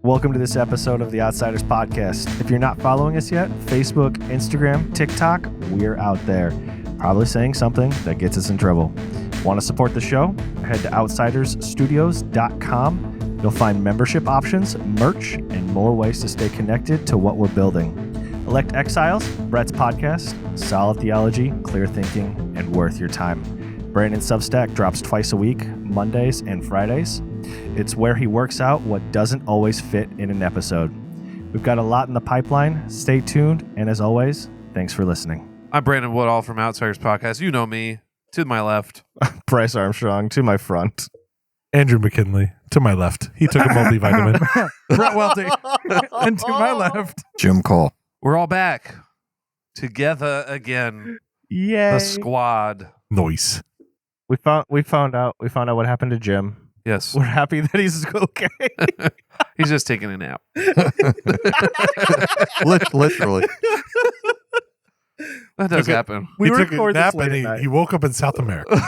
Welcome to this episode of the Outsiders Podcast. If you're not following us yet, Facebook, Instagram, TikTok, we're out there. Probably saying something that gets us in trouble. Want to support the show? Head to outsidersstudios.com. You'll find membership options, merch, and more ways to stay connected to what we're building. Elect Exiles, Brett's podcast, solid theology, clear thinking, and worth your time. Branden's Substack drops twice a week, Mondays and Fridays. It's where he works out what doesn't always fit in an episode. We've got a lot in the pipeline. Stay tuned, and as always, thanks for listening. I'm Branden Woodall from Outsiders Podcast. You know me. To my left. Bryce Armstrong, to my front. Andrew McKinley, to my left. He took a multivitamin. Brett Welty. And to my left, Jim Cole. We're all back together again. Yay. The squad. Noise. We found out what happened to Jim. Yes. We're happy that he's okay. He's just taking a nap. Literally. That does happen. We he took a record this nap late and at night. he woke up in South America.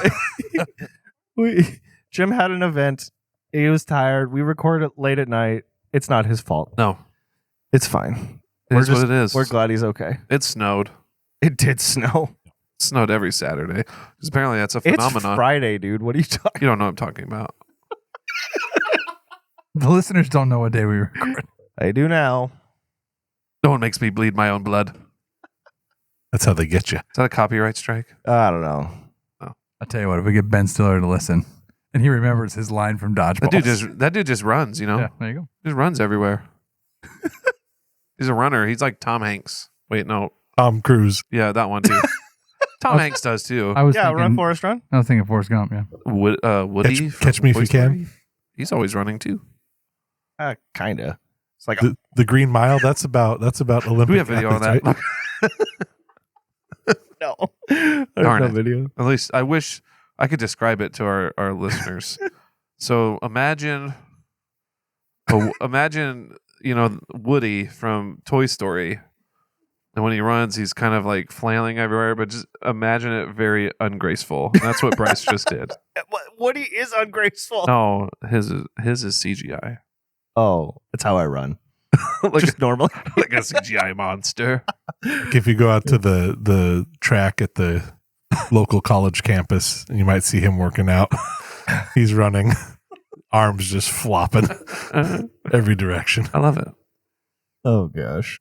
Jim had an event. He was tired. We recorded late at night. It's not his fault. No. It's fine. It is what it is. We're glad he's okay. It snowed. It did snow. It snowed every Saturday. Because apparently that's a phenomenon. It's Friday, dude. What are you talking You don't know what I'm talking about. the listeners don't know what day we record. I do now. No one makes me bleed my own blood. That's how they get you. Is that a copyright strike? I don't know. I'll tell you what, if we get Ben Stiller to listen, and he remembers his line from Dodgeball. That dude just runs, you know? Yeah, there you go. Just runs everywhere. He's a runner. He's like Tom Hanks. Wait, no. Tom Cruise. Yeah, that one too. Tom Hanks does too. I was Yeah, thinking, run, Forrest, run. I was thinking Forrest Gump, yeah. Woody. Catch from me if Toy you can. Story. He's always running too. Kinda. It's like The Green Mile. That's about Olympic. Do we have video on that? athletes, no. Darn no it. video. At least I wish I could describe it to our listeners. So imagine, Woody from Toy Story. And when he runs, he's kind of like flailing everywhere, but just imagine it very ungraceful. And that's what Bryce just did. Woody is ungraceful. No, his is CGI. Oh, that's how I run. like, Just normally. like a CGI monster. Like if you go out to the track at the local college campus, you might see him working out. He's running, arms just flopping every direction. I love it. Oh, gosh.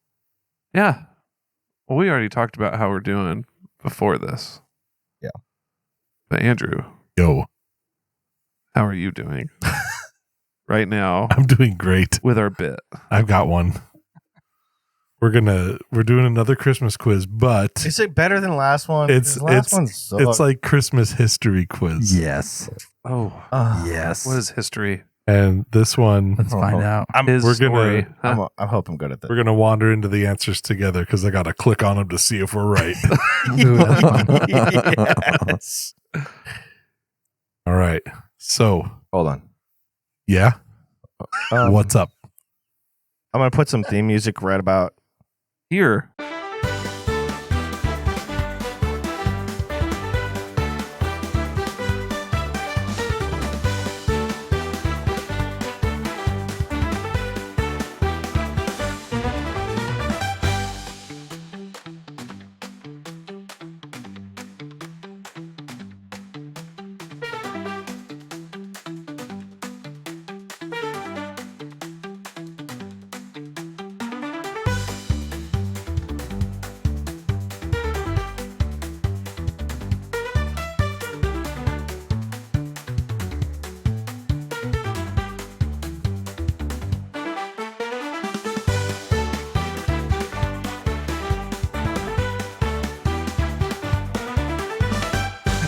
Yeah. Well, we already talked about how we're doing before this. Yeah. But Andrew, Yo, how are you doing right now I'm doing great. with our bit? I've got one. We're doing another Christmas quiz, but Is it better than the last one? it's The last one sucked. it's like Christmas history quiz. Yes. Oh, Yes. what is history? And this one, Let's find out. His we're gonna- story. Huh? I hope I'm good at this. we're gonna wander into the answers together because I got to click on them to see if we're right. Ooh, that's fun. Yes. All right. So, Hold on. yeah, Um, what's up? I'm going to put some theme music right about. Here.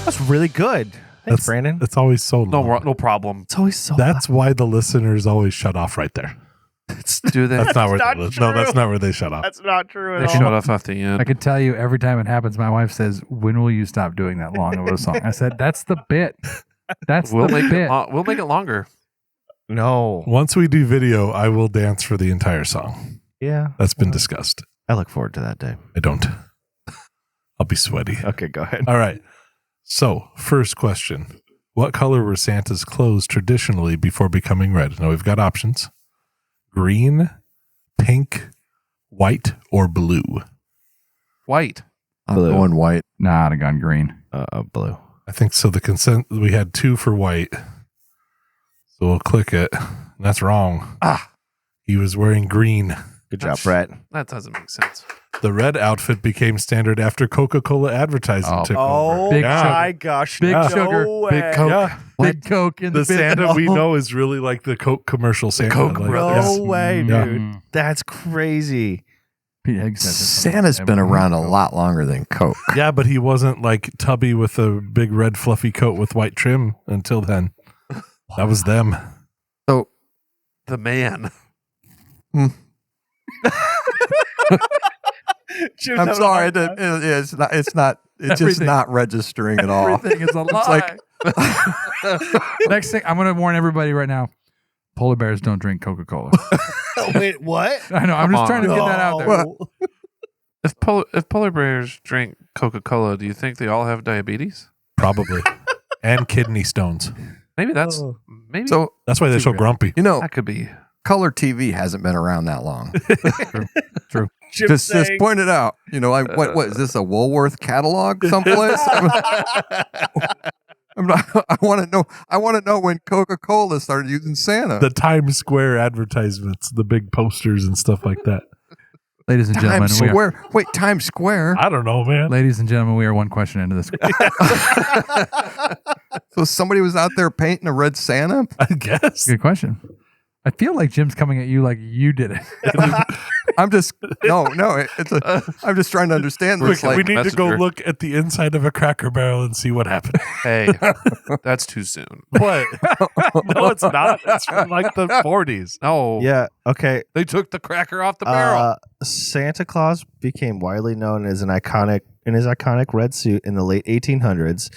That's really good. Thanks, Branden. That's always so long. No problem. It's always so That's why the listeners always shut off right there. Do that. That's not where not they, true. no, that's not where they shut off. That's not true They at shut all. off at the end. I could tell you every time it happens, my wife says, "When will you stop doing that long of a song?" I said, "That's the bit. That's We'll the make bit." we'll make it longer. No. Once we do video, I will dance for the entire song. Yeah. That's been discussed. I look forward to that day. I don't. I'll be sweaty. Okay, go ahead. All right. So, first question. What color were Santa's clothes traditionally before becoming red? Now, we've got options. green, pink, white, or blue? White. I'm Blue. going white. Nah, I'd have gone green. Blue. I think so. The consent, we had 2 for white. So we'll click it. That's wrong. He was wearing green. Good job, Brett. That doesn't make sense. The red outfit became standard after Coca-Cola advertising Oh. took Oh over. Big my sugar. gosh. Big no sugar. way. Big Coke. Yeah. Big Coke in The the Santa we know is really like the Coke commercial Santa. Coke like, brothers. No way, Yeah. dude. That's crazy. Pete Higgs said this. Santa's been around a lot longer than Coke. Yeah, but he wasn't like tubby with a big red fluffy coat with white trim until then. That was them. So The man. I'm sorry. It's not. It's not. It's just Everything. not registering at all. Everything is a lie. like- Next thing, I'm going to warn everybody right now. Polar bears don't drink Coca-Cola. Wait, what? I know. I'm Come just trying to on. get that out there. No. If polar bears drink Coca-Cola, do you think they all have diabetes? Probably. And kidney stones. Maybe that's Oh. maybe So That's why they're so grumpy. that could be. color TV hasn't been around that long. True. Jim just saying- point it out. What is this, a Woolworth catalog someplace? I want to know. I want to know when Coca-Cola started using Santa. The Times Square advertisements, the big posters and stuff like that. Ladies and gentlemen, Times Square. Wait, Times Square. I don't know, man. ladies and gentlemen, we are one question into this. So somebody was out there painting a red Santa. I guess. Good question. I feel like Jim's coming at you like you did it. I'm just I'm just trying to understand this. We need to go Messenger. look at the inside of a Cracker Barrel and see what happened. Hey, that's too soon. What? No, it's not. It's from like the 40s. No. Yeah. Okay. They took the cracker off the barrel. Santa Claus became widely known as his iconic red suit in the late 1800s,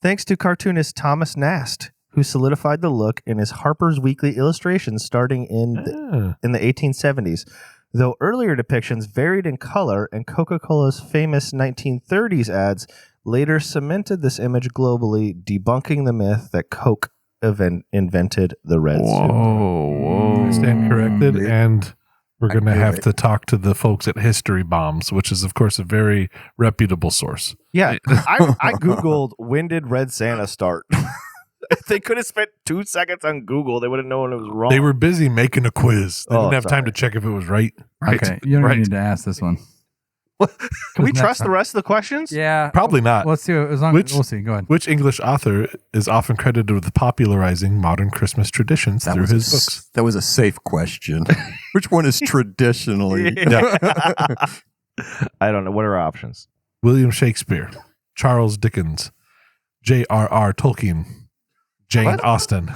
thanks to cartoonist Thomas Nast, who solidified the look in his Harper's Weekly illustrations starting in the 1870s. Though earlier depictions varied in color, and Coca-Cola's famous 1930s ads later cemented this image globally, debunking the myth that Coke invented the red suit. I stand corrected, and we're going to knew have it. to talk to the folks at History Bombs, which is, of course, a very reputable source. Yeah, I Googled, when did Red Santa start? If they could have spent 2 seconds on Google, they would have known it was wrong. They were busy making a quiz. They Oh, didn't have time sorry. to check if it was right. Okay, you don't Right. need to ask this one. Can we trust the rest of the questions? Yeah, Probably not. let's see. As long Which- we'll see. Go ahead. Which English author is often credited with popularizing modern Christmas traditions through his books? That was a safe question. Which one is traditionally? Yeah. I don't know. What are our options? William Shakespeare, Charles Dickens, J.R.R. Tolkien, Jane What? Austen.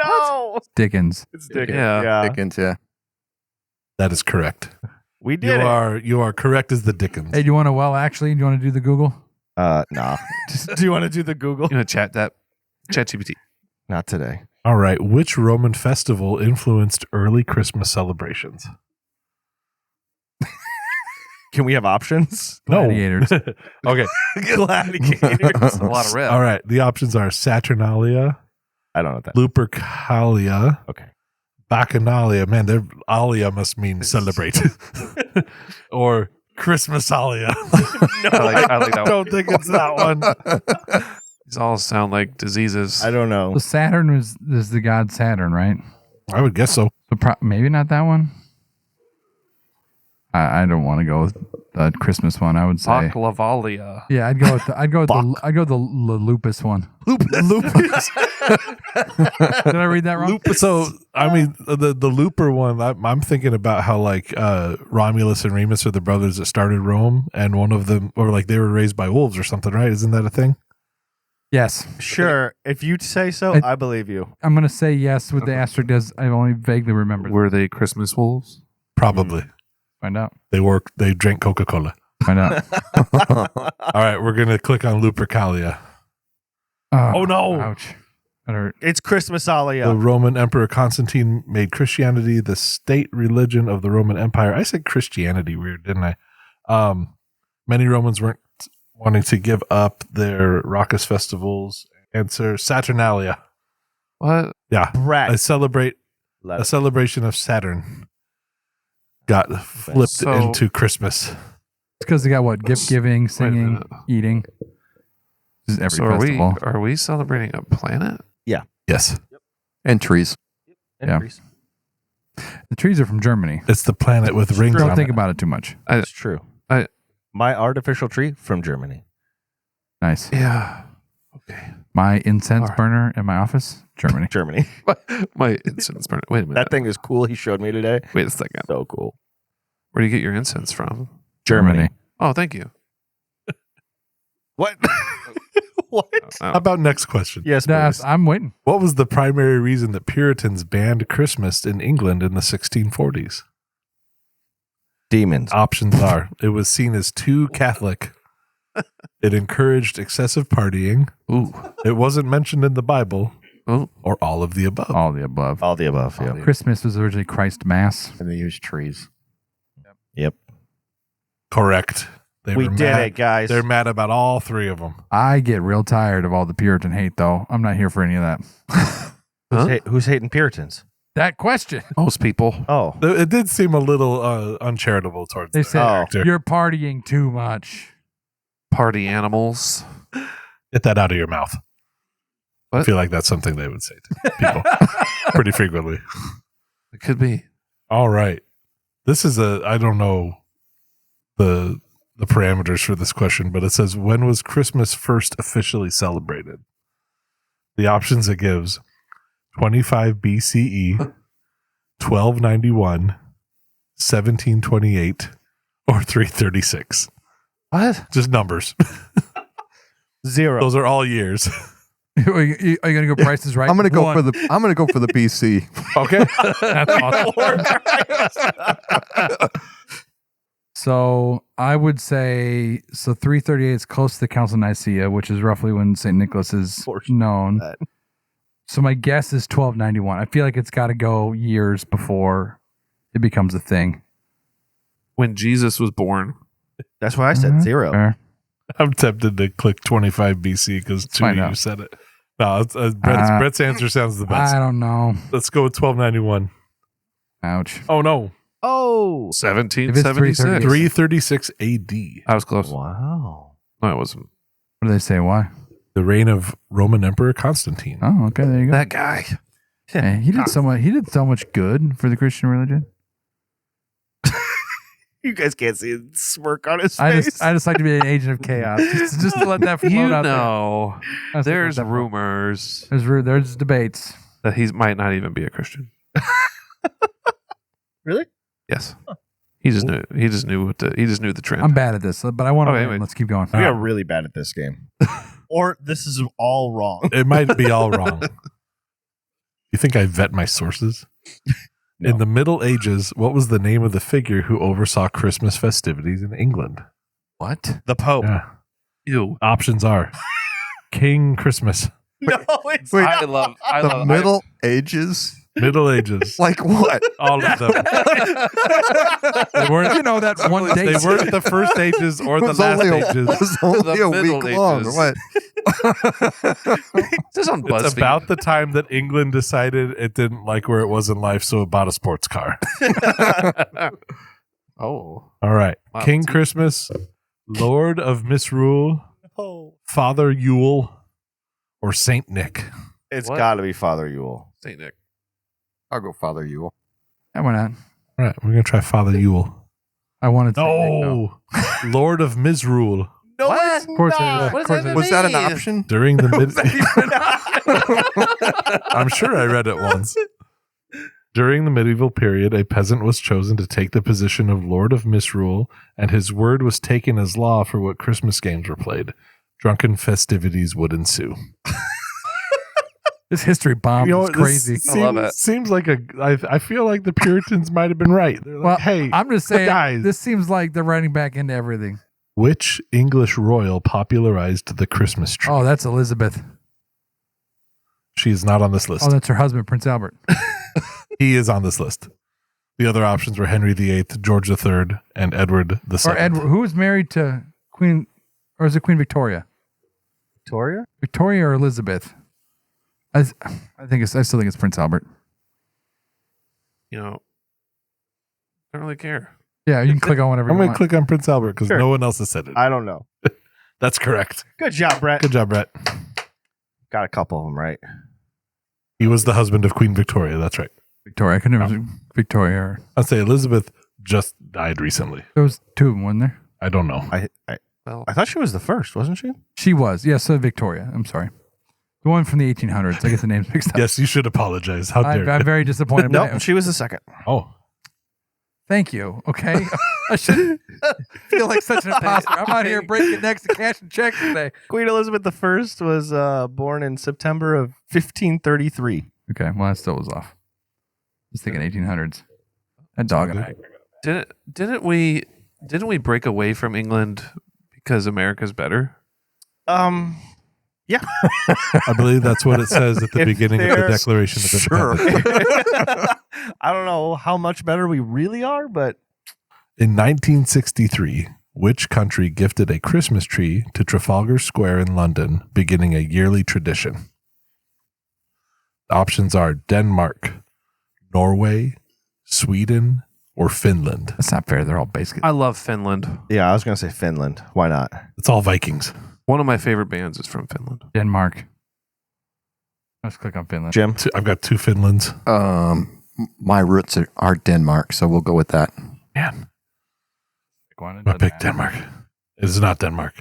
No, Dickens. it's Dickens. Yeah. Dickens, yeah. That is correct. We did You are correct as the Dickens. Hey, do you want to? Well, actually, do you want to do the Google? Nah. Do you want to do the Google? You know, chat GPT. Not today. All right. Which Roman festival influenced early Christmas celebrations? Can we have options? Gladiators. Okay. Gladiators. A lot of red. All right. The options are Saturnalia, I don't know what that. Lupercalia, Okay. Bacchanalia. Man, their alia must mean celebrate. Or Christmasalia. I like that one. Don't think it's that one. These all sound like diseases. I don't know. Well, Saturn is the god Saturn, right? I would guess so. So maybe not that one. I don't want to go with the Christmas one. I would say. Baklavalia. Yeah, I'd go with the lupus one. Lupus. Did I read that wrong? So, I mean, the Looper one, I'm thinking about how like Romulus and Remus are the brothers that started Rome, and one of them, or like they were raised by wolves or something, right? Isn't that a thing? Yes, Sure. If you say so, I believe you. I'm gonna say yes with the asterisk. As I only vaguely remember. Were they Christmas wolves? Probably. Find out. They drank Coca-Cola. Find out. All right, we're gonna click on Lupercalia. Oh, no. Ouch. That hurt. It's Christmasalia. The Roman Emperor Constantine made Christianity the state religion of the Roman Empire. I said Christianity weird, didn't I? Many Romans weren't wanting to give up their raucous festivals. Answer Saturnalia. What? Yeah. I Brett. celebrate a celebration of Saturn got flipped into Christmas. It's because they got what? Gift giving, singing, eating. This is every festival. Are we celebrating a planet? Yes. And trees. Yeah. The trees are from Germany. It's the planet with rings Don't on think it. about it too much. It's true. My artificial tree from Germany. Nice. Yeah. Okay. My incense burner in my office, Germany. Germany. My incense burner. Wait a minute. That thing is cool. He showed me today. Wait a second. So cool. Where do you get your incense from? Germany. Oh, thank you. What? What? How about next question? Yes, please. I'm waiting. What was the primary reason that Puritans banned Christmas in England in the 1640s? Demons. Options are: it was seen as too Catholic. It encouraged excessive partying. Ooh. It wasn't mentioned in the Bible. Oh. Or all of the above. All the above. All the above. Yeah. Christmas was originally Christ Mass. And they use trees. Yep. Correct. We did it, guys. They're mad about all three of them. I get real tired of all the Puritan hate, though. I'm not here for any of that. Who's hating Puritans? That question. Most people. Oh. It did seem a little uncharitable towards They the said, character. you're partying too much. Party animals. Get that out of your mouth. I What? feel like that's something they would say to people pretty frequently. It could be. All right. This is I don't know the parameters for this question, but it says, when was Christmas first officially celebrated? The options it gives: 25 BCE, 1291, 1728, or 336. What? Just numbers. 0. Those are all years. Are you going to go prices right? I'm gonna go One. for the BC. Okay. That's awesome. So I would say 338 is close to the Council of Nicaea, which is roughly when St. Nicholas is known. that. So my guess is 1291. I feel like it's got to go years before it becomes a thing. When Jesus was born. That's why I said 0. Fair. I'm tempted to click 25 BC because two of find you out. said it. No, Brett's answer sounds the best. I don't know. Let's go with 1291. Ouch. Oh, no. Oh. 1776. 336 AD. I was close. Wow. No, it wasn't. What do they say? Why? The reign of Roman Emperor Constantine. Oh, okay. There you go. That guy. Hey, he did so much. He did so much good for the Christian religion. You guys can't see the smirk on his I face. just like to be an agent of chaos. Just to let that float You out know, there. there's rumors There's debates. that he might not even be a Christian. Really? Yes. He just knew the trend. I'm bad at this, but I want to Okay, win. wait. Let's keep going. We are really bad at this game. Or this is all wrong. It might be all wrong. You think I vet my sources? No. In the Middle Ages, what was the name of the figure who oversaw Christmas festivities in England? What? The Pope. Yeah. Ew. Options are King Christmas, No, it's Wait, I love the Middle Ages? Middle Ages, Like what? all of them. They weren't, You know that one they day. weren't the first ages or It the was last only ages. it was only The a Middle week long. Ages. What? This is on BuzzFeed. It's about the time that England decided it didn't like where it was in life, so it bought a sports car. Oh. All right. Wow. King Christmas, Lord of Misrule, Oh. Father Yule, or Saint Nick. It's What? got to be Father Yule. St. Nick. I'll go Father Yule. Yeah, why not? All right, we're going to try Father Yule. I wanted to. say no. Lord of Misrule. No, What? it's Of course it not. is. What does Of course that it Was is. that an mean? option? During the mid Even- I'm sure I read it once. During the medieval period, a peasant was chosen to take the position of Lord of Misrule, and his word was taken as law for what Christmas games were played. Drunken festivities would ensue. This history bomb is this crazy. I love it. Seems like I feel like the Puritans might have been right. They're like, Well, hey, I'm just saying, guys. this seems like they're running back into everything. which English royal popularized the Christmas tree? Oh, that's Elizabeth. She is not on this list. Oh, that's her husband, Prince Albert. He is on this list. The other options were Henry VIII, George III, and Edward VII. Or Edward, who was married to Queen, or is it Queen Victoria? Victoria? Victoria or Elizabeth? I still think it's Prince Albert. don't really care. Yeah, you can click on whatever I'm you going to want. click on Prince Albert because Sure. no one else has said it. I don't know. That's correct. Good job, Brett. Good job, Brett. Got a couple of them right. He was the husband of Queen Victoria. That's right. Victoria. I couldn't remember Victoria. Or, I'll say Elizabeth just died recently. there was two of them, wasn't there? I don't know. Well, I thought she was the first, wasn't she? She was. Yeah, so Victoria. I'm sorry. The one from the 1800s. I get the names mixed up. Yes, you should apologize. How dare I'm very disappointed. No, she was the second. Oh, Thank you. Okay. I shouldn't feel like such an imposter. I'm out here breaking necks and cashing checks today. Queen Elizabeth I was born in September of 1533. Okay. Well, that still was off. I was thinking 1800s. That dog and I. didn't we break away from England because America's better? Yeah. I believe that's what it says at the If beginning of the there's- Declaration of Sure. Independence. I don't know how much better we really are, but In 1963, which country gifted a Christmas tree to Trafalgar Square in London, beginning a yearly tradition? The options are Denmark, Norway, Sweden, or Finland. That's not fair. They're all basically. I love Finland. yeah, I was going to say Finland. Why not? It's all Vikings. One of my favorite bands is from Finland. Denmark. Let's click on Finland. Jim? I've got two Finlands. My roots are Denmark, so we'll go with that. Man, Pick one. It I doesn't picked matter. Denmark. It is not Denmark.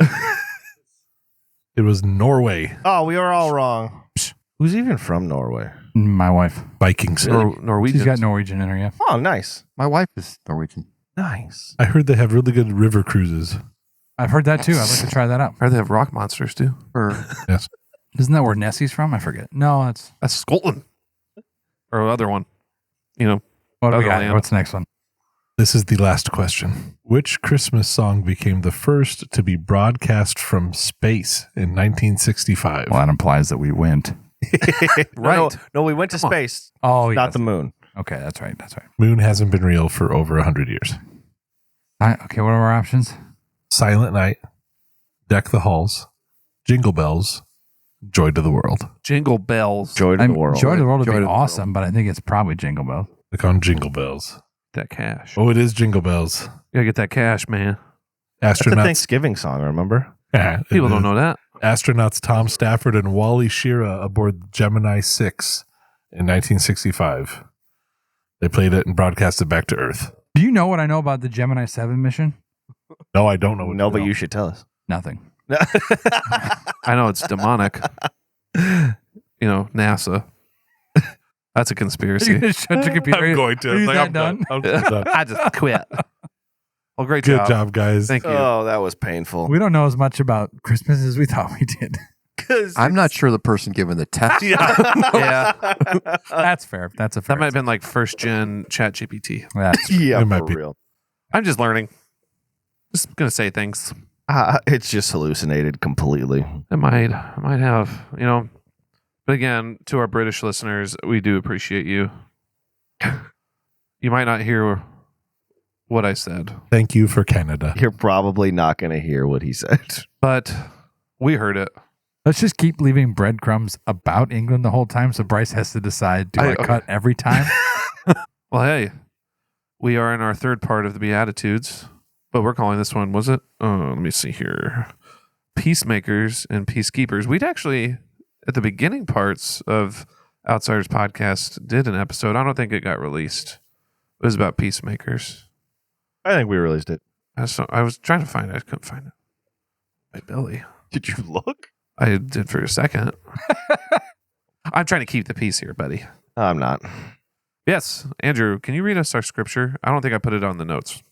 It was Norway. Oh, we were all wrong. Who's even from Norway? My wife. Vikings. Norwegian. She's got Norwegian in her, yeah. Oh, nice. My wife is Norwegian. Nice. I heard they have really good river cruises. I've heard that too. I'd like to try that out. Or they have rock monsters too. Or Yes. Isn't that where Nessie's from? I forget. No, that's. That's Scotland. Or other one. What do we got? Otherland. What's the next one? This is the last question. Which Christmas song became the first to be broadcast from space in 1965? Well, that implies that we went. Right. No, we went to Come on. space, Oh, not yes. the moon. Okay, that's right. That's right. Moon hasn't been real for over 100 years. Okay, what are our options? Silent Night, Deck the Halls, Jingle Bells, Joy to the World. Jingle bells. Joy to the world. Joy to the World would Joy be to the awesome, but I think it's probably Jingle Bells. Click on Jingle Bells. That cash. Oh, it is Jingle Bells. You gotta get that cash, man. That's a Astronauts. Thanksgiving song, remember? Yeah, People don't know that. Astronauts Tom Stafford and Wally Schirra aboard Gemini 6 in 1965. They played it and broadcast it back to Earth. Do you know what I know about the Gemini 7 mission? No, I don't know. What No, to but know. you should tell us. Nothing. I know it's demonic. NASA. That's a conspiracy. Shut your computer. I'm going to. Are you Like, that I'm done? I'm done. I just quit. Well, great Good job. job, guys. Thank you. Oh, that was painful. We don't know as much about Christmas as we thought we did. I'm not sure the person giving the test. Yeah. That's fair. That's a fair. That might have been like first gen chat GPT. That's Yeah, It might for be. real. I'm just learning. Just gonna say things. It's just hallucinated completely. I might have, But again, to our British listeners, we do appreciate you. You might not hear what I said, Thank you for Canada. You're probably not going to hear what he said. but we heard it. Let's just keep leaving breadcrumbs about England the whole time, so Bryce has to decide: do I okay. cut every time? Well, hey, we are in our third part of the Beatitudes, but we're calling this one, was it? Let me see here. Peacemakers and Peacekeepers. We'd actually, at the beginning parts of Outsiders Podcast, did an episode. I don't think it got released. It was about peacemakers. I think we released it. I was trying to find it. I couldn't find it. Hey, Billy. Did you look? I did for a second. I'm trying to keep the peace here, buddy. I'm not. Yes, Andrew, can you read us our scripture? I don't think I put it on the notes.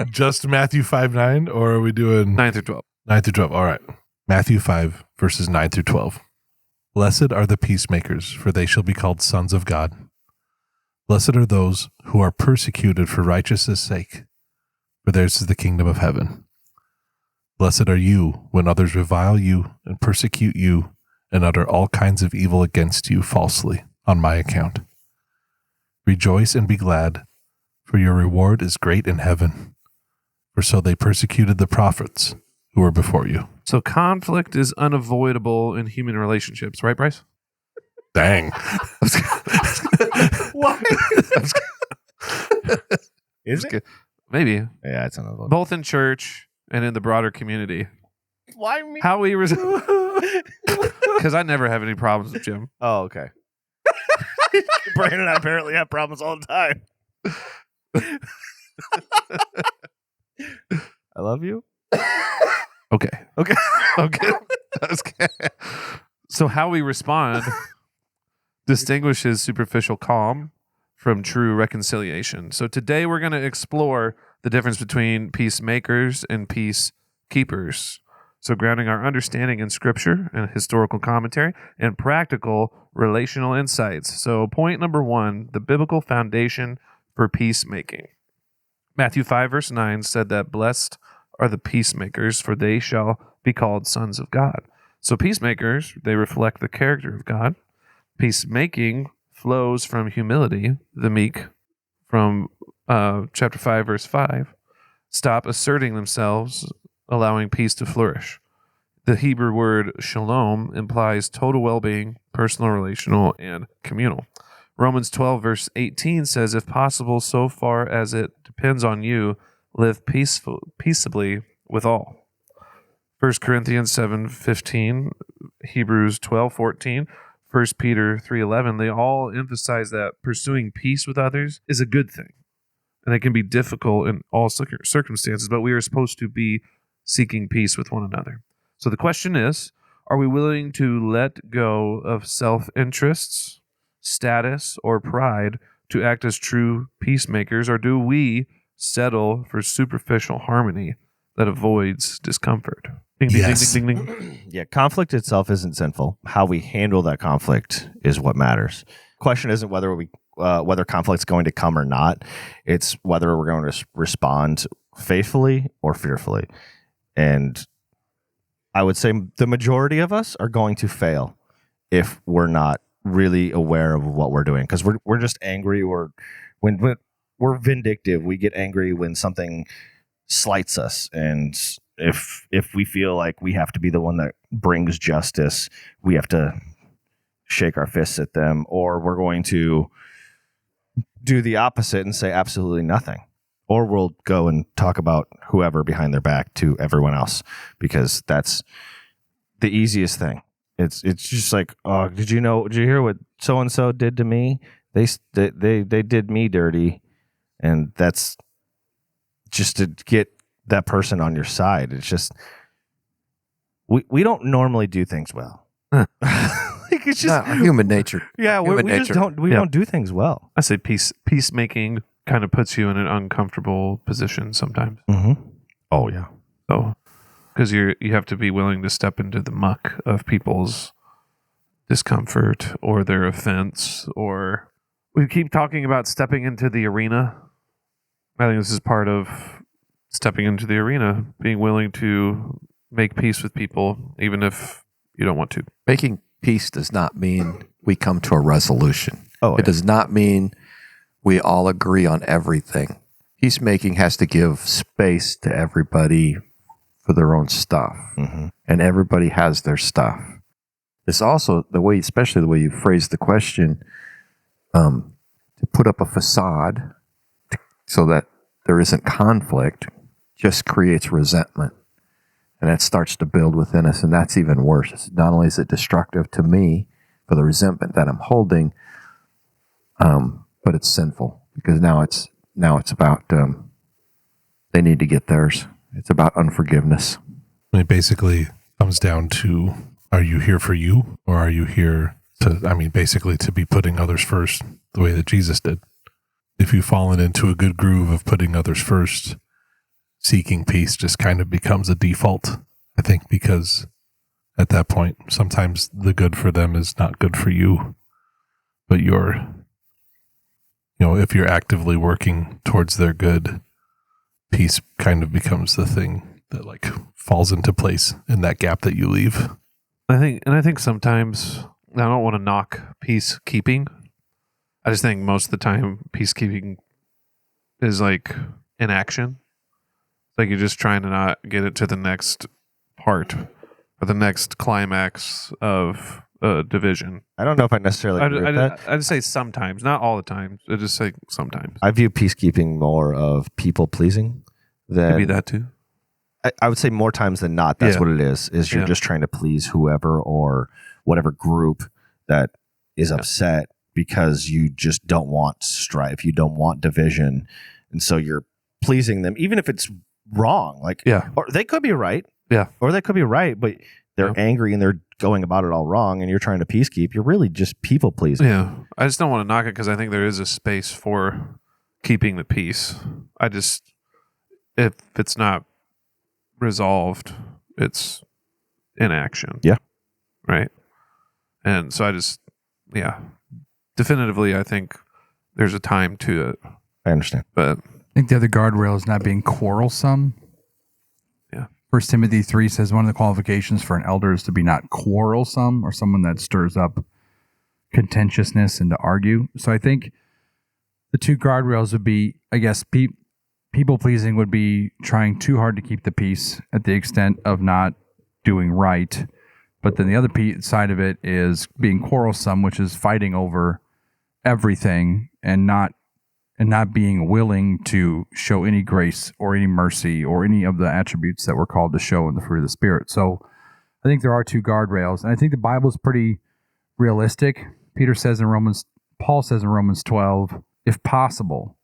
Just Matthew 5:9, or are we doing 9 through 12. 9 through 12? All right. Matthew 5, verses 9 through 12. Blessed are the peacemakers, for they shall be called sons of God. Blessed are those who are persecuted for righteousness' sake, for theirs is the kingdom of heaven. Blessed are you when others revile you and persecute you and utter all kinds of evil against you falsely on my account. Rejoice and be glad, for your reward is great in heaven. For so they persecuted the prophets who were before you. So conflict is unavoidable in human relationships, right, Bryce? Dang. What? Is it? Maybe Yeah, it's another one. both in church and in the broader community. Why me? How we because I never have any problems with Jim. Oh, okay. Brandon and I apparently have problems all the time. I love you. Okay. Okay. Okay. So how we respond distinguishes superficial calm from true reconciliation. So today we're going to explore the difference between peacemakers and peacekeepers. So grounding our understanding in scripture and historical commentary and practical relational insights. So point number 1, the biblical foundation for peacemaking. Matthew 5 verse 9 said that blessed are the peacemakers, for they shall be called sons of God. So peacemakers, they reflect the character of God. Peacemaking flows from humility, the meek, from chapter 5, verse 5. Stop asserting themselves, allowing peace to flourish. The Hebrew word shalom implies total well-being, personal, relational, and communal. Romans 12, verse 18 says, if possible, so far as it depends on you, live peaceably with all. 1 Corinthians 7:15, Hebrews 12:14, 1 Peter 3:11, they all emphasize that pursuing peace with others is a good thing. And it can be difficult in all circumstances, but we are supposed to be seeking peace with one another. So the question is, are we willing to let go of self-interests, status, or pride to act as true peacemakers, or do we settle for superficial harmony that avoids discomfort? Ding, ding, Yes. ding, ding, ding, ding. Yeah, conflict itself isn't sinful. How we handle that conflict is what matters. Question isn't whether conflict's going to come or not. It's whether we're going to respond faithfully or fearfully. And I would say the majority of us are going to fail if we're not really aware of what we're doing, because we're just angry. When we're vindictive, we get angry when something slights us, and if we feel like we have to be the one that brings justice, we have to shake our fists at them, or we're going to do the opposite and say absolutely nothing, or we'll go and talk about whoever behind their back to everyone else, because that's the easiest thing. It's just like, oh, did you hear what so and so did to me? They did me dirty, and that's just to get that person on your side. It's just we don't normally do things well. Like, it's just Not human nature. yeah, we Human just nature. don't do things well. I say peacemaking kind of puts you in an uncomfortable position sometimes. Mm-hmm. Oh yeah. So, because you have to be willing to step into the muck of people's discomfort or their offense, or we keep talking about stepping into the arena. I think this is part of stepping into the arena, being willing to make peace with people, even if you don't want to. Making peace does not mean we come to a resolution. Oh, It does not mean we all agree on everything. Peacemaking has to give space to everybody for their own stuff. Mm-hmm. And everybody has their stuff. It's also the way, especially the way you phrase the question, to put up a facade so that there isn't conflict just creates resentment. And that starts to build within us, and that's even worse. Not only is it destructive to me for the resentment that I'm holding, but it's sinful, because now it's about they need to get theirs. It's about unforgiveness. It basically comes down to, are you here for you, or are you here basically to be putting others first the way that Jesus did? If you've fallen into a good groove of putting others first, seeking peace just kind of becomes a default, I think, because at that point, sometimes the good for them is not good for you, but if you're actively working towards their good, peace kind of becomes the thing that like falls into place in that gap that you leave. I think sometimes, I don't want to knock peacekeeping. I just think most of the time peacekeeping is like inaction. It's like you're just trying to not get it to the next part or the next climax of division. I don't know if I necessarily agree with that. I'd say sometimes, not all the time. I just say sometimes. I view peacekeeping more of people pleasing than Could be that too. I would say more times than not, that's what it is you're just trying to please whoever or whatever group that is upset because you just don't want strife. You don't want division. And so you're pleasing them, even if it's wrong. Or they could be right. Yeah. Or they could be right, but they're angry and they're going about it all wrong and you're trying to peacekeep. You're really just people pleasing. Yeah. I just don't want to knock it because I think there is a space for keeping the peace. If it's not resolved, it's inaction. Yeah. Right. And so definitively, I think there's a time to it. I understand. But I think the other guardrail is not being quarrelsome. Yeah. 1 Timothy 3 says one of the qualifications for an elder is to be not quarrelsome or someone that stirs up contentiousness and to argue. So I think the two guardrails would be, I guess, people pleasing would be trying too hard to keep the peace at the extent of not doing right. But then the other side of it is being quarrelsome, which is fighting over everything and not being willing to show any grace or any mercy or any of the attributes that we're called to show in the fruit of the Spirit. So I think there are two guardrails. And I think the Bible is pretty realistic. Paul says in Romans 12, if possible,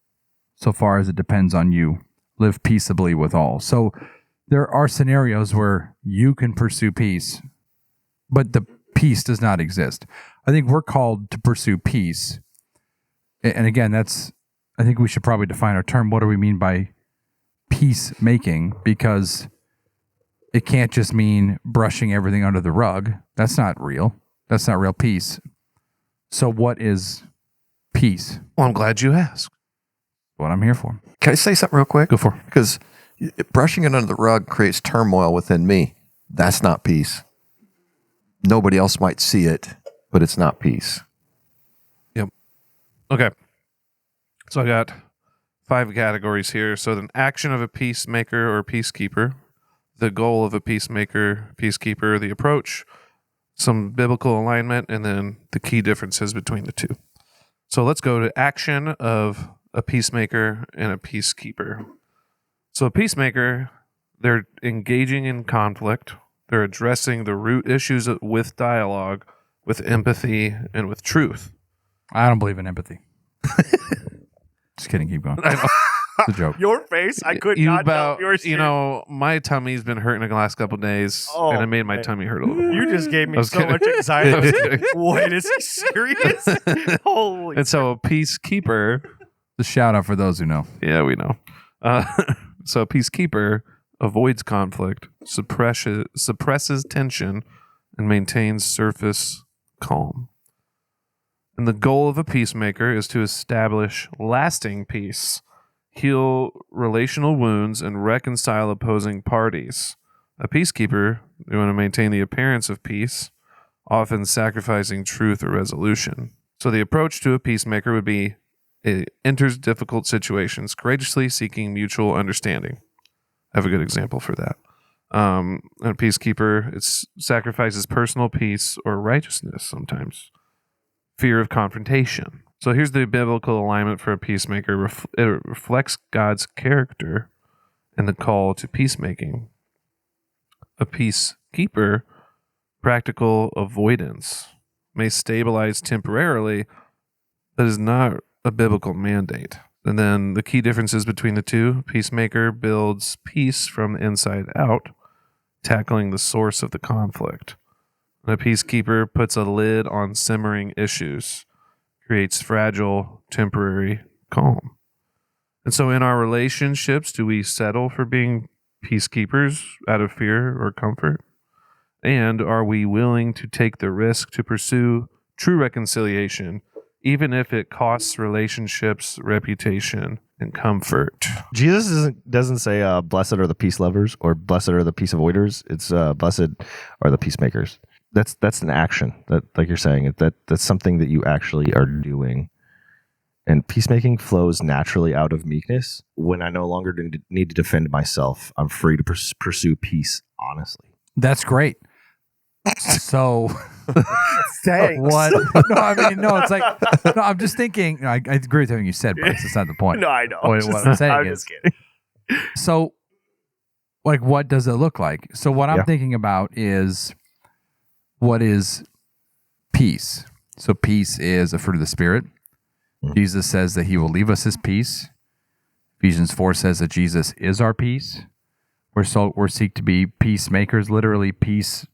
so far as it depends on you, live peaceably with all. So there are scenarios where you can pursue peace, but the peace does not exist. I think we're called to pursue peace. And again, I think we should probably define our term. What do we mean by peacemaking? Because it can't just mean brushing everything under the rug. That's not real. That's not real peace. So what is peace? Well, I'm glad you asked. What I'm here for. Can I say something real quick? Go for it. Because brushing it under the rug creates turmoil within me. That's not peace. Nobody else might see it, but it's not peace. Yep. Okay. So I got 5 categories here. So the action of a peacemaker or peacekeeper, the goal of a peacemaker, peacekeeper, the approach, some biblical alignment, and then the key differences between the two. So let's go to action of a peacemaker and a peacekeeper. So a peacemaker, they're engaging in conflict. They're addressing the root issues with dialogue, with empathy, and with truth. I don't believe in empathy. Just kidding. Keep going. I know. It's a joke. Your face, I could not tell if you were serious. My tummy's been hurting the last couple of days, and it made my tummy hurt a little more. You just gave me so kidding. much anxiety. I was like, wait, is he serious? Holy. And so a peacekeeper, The shout out for those who know. yeah, we know. So a peacekeeper avoids conflict, suppresses tension, and maintains surface calm. And the goal of a peacemaker is to establish lasting peace, heal relational wounds, and reconcile opposing parties. A peacekeeper, they want to maintain the appearance of peace, often sacrificing truth or resolution. So the approach to a peacemaker would be it enters difficult situations, courageously seeking mutual understanding. I have a good example for that. A peacekeeper, it sacrifices personal peace or righteousness sometimes. Fear of confrontation. So here's the biblical alignment for a peacemaker. It reflects God's character and the call to peacemaking. A peacekeeper, practical avoidance, may stabilize temporarily, but is not a biblical mandate. And then the key differences between the two: peacemaker builds peace from the inside out, tackling the source of the conflict. And a peacekeeper puts a lid on simmering issues, creates fragile, temporary calm. And so in our relationships, do we settle for being peacekeepers out of fear or comfort? And are we willing to take the risk to pursue true reconciliation, even if it costs relationships, reputation, and comfort? Jesus doesn't say blessed are the peace lovers or blessed are the peace avoiders. It's blessed are the peacemakers. That's an action that, like you're saying, that's something that you actually are doing. And peacemaking flows naturally out of meekness. When I no longer need to defend myself, I'm free to pursue peace honestly. That's great. So Thanks. what? No, I mean, no. It's like no. I'm just thinking. I agree with everything you said, Bryce. That's not the point. No, I know. What I'm saying I'm is, just kidding. so like, what does it look like? So what I'm Yeah. thinking about is what is peace. So peace is a fruit of the Spirit. Jesus says that he will leave us his peace. Ephesians 4 says that Jesus is our peace. We're seek to be peacemakers, literally peace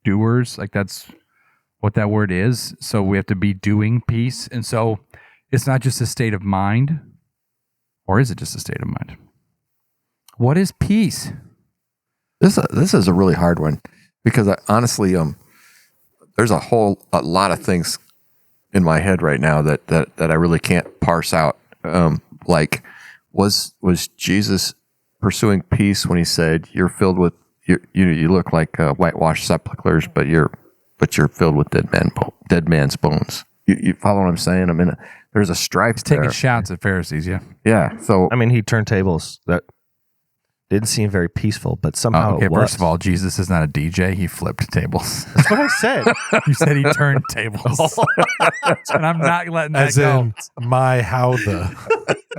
doers. Like that's what that word is. So we have to be doing peace. And so it's not just a state of mind, or is it just a state of mind? What is peace? This is a really hard one because honestly, there's a lot of things in my head right now that I really can't parse out. Like, was Jesus pursuing peace when he said, "You're filled with you look like whitewashed sepulchres, but you're filled with dead man's bones." You follow what I'm saying? I mean, there's a strife Taking there. shots at Pharisees, yeah. Yeah. So I mean, he turned tables. That didn't seem very peaceful, but somehow Okay, it was. first of all, Jesus is not a DJ. He flipped tables. That's what I said. You said he turned tables. And I'm not letting that As go. in how the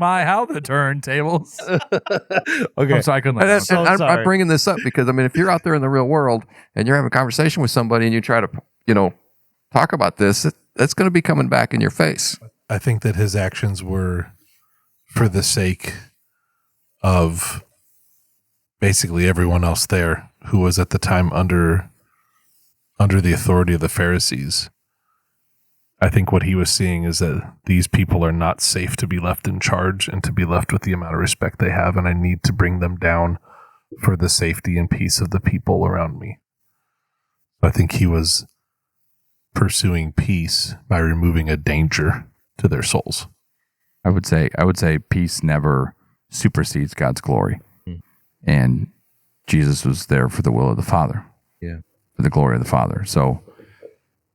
How the turn tables. Okay. I'm sorry, I couldn't let And that so go. I'm sorry. bringing this up because I mean, if you're out there in the real world and you're having a conversation with somebody and you try to, talk about this, that's going to be coming back in your face. I think that his actions were for the sake of basically everyone else there who was at the time under the authority of the Pharisees. I think what he was seeing is that these people are not safe to be left in charge and to be left with the amount of respect they have, and I need to bring them down for the safety and peace of the people around me. I think he was pursuing peace by removing a danger to their souls. I would say peace never supersedes God's glory. And Jesus was there for the will of the Father. Yeah. For the glory of the Father. So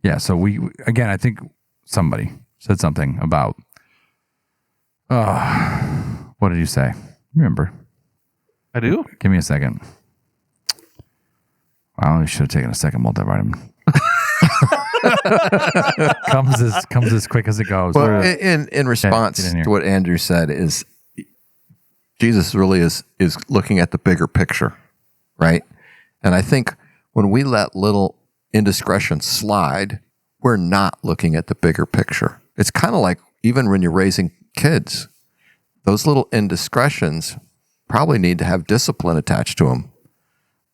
yeah, so we again, I think somebody said something about what did you say? Remember. I do. Give me a second. I should have taken a second multivitamin. comes as quick as it goes. Well, in response get in here. to what Andrew said is Jesus really is looking at the bigger picture, right? And I think when we let little indiscretions slide, we're not looking at the bigger picture. It's kind of like even when you're raising kids, those little indiscretions probably need to have discipline attached to them,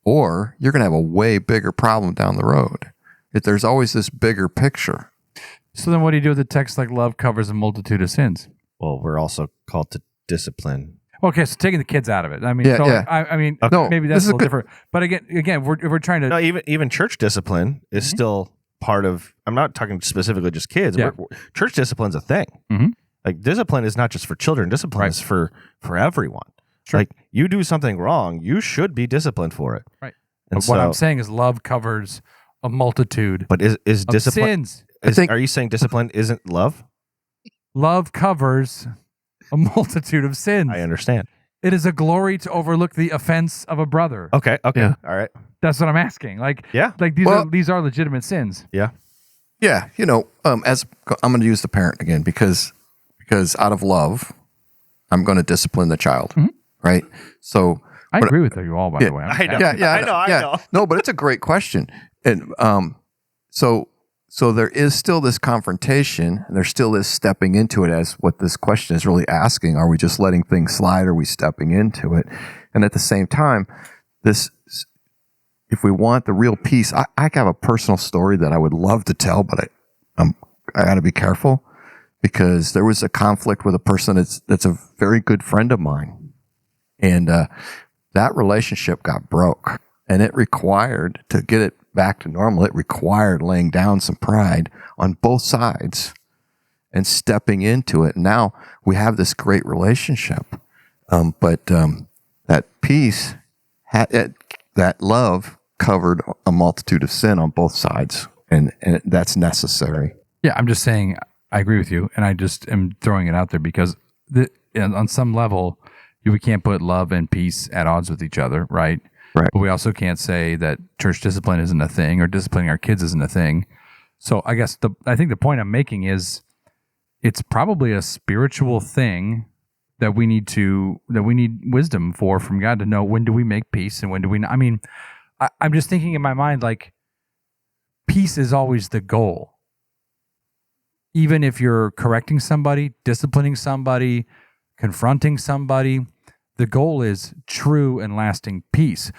or you're going to have a way bigger problem down the road. If there's always this bigger picture. So then what do you do with the text like love covers a multitude of sins? Well, we're also called to discipline. Okay, so taking the kids out of it. I mean, Yeah, so yeah. I mean, No, maybe this that's is a little good. different. But again, if we're trying to No, even church discipline is still part of. I'm not talking specifically just kids. Yeah. Church discipline's a thing. Mhm. Like discipline is not just for children. Discipline Right. is for everyone. Sure. Like you do something wrong, you should be disciplined for it. Right. And But what I'm saying is love covers a multitude but is of discipline? sins. I think- Are you saying discipline isn't love? Love covers a multitude of sins. I understand. It is a glory to overlook the offense of a brother. Okay. Yeah. All right. That's what I'm asking. Like Yeah. these are legitimate sins. Yeah. Yeah, as I'm going to use the parent again because out of love, I'm going to discipline the child, right? So I agree with you all, by the way. I know. I know. No, but it's a great question, and so there is still this confrontation, and there still is stepping into it as what this question is really asking: are we just letting things slide? Or are we stepping into it? And at the same time, if we want the real peace, I have a personal story that I would love to tell, but I got to be careful because there was a conflict with a person that's a very good friend of mine, and that relationship got broke, and it required to get it back to normal. It required laying down some pride on both sides and stepping into it. Now we have this great relationship, but that peace, that love covered a multitude of sin on both sides, and that's necessary. Yeah, I'm just saying I agree with you, and I just am throwing it out there because on some level, we can't put love and peace at odds with each other, right? Right. But we also can't say that church discipline isn't a thing or disciplining our kids isn't a thing. So I guess I think the point I'm making is it's probably a spiritual thing that we need wisdom from God to know when do we make peace and when do we not. I mean, I'm just thinking in my mind, like, peace is always the goal. Even if you're correcting somebody, disciplining somebody, confronting somebody, the goal is true and lasting peace.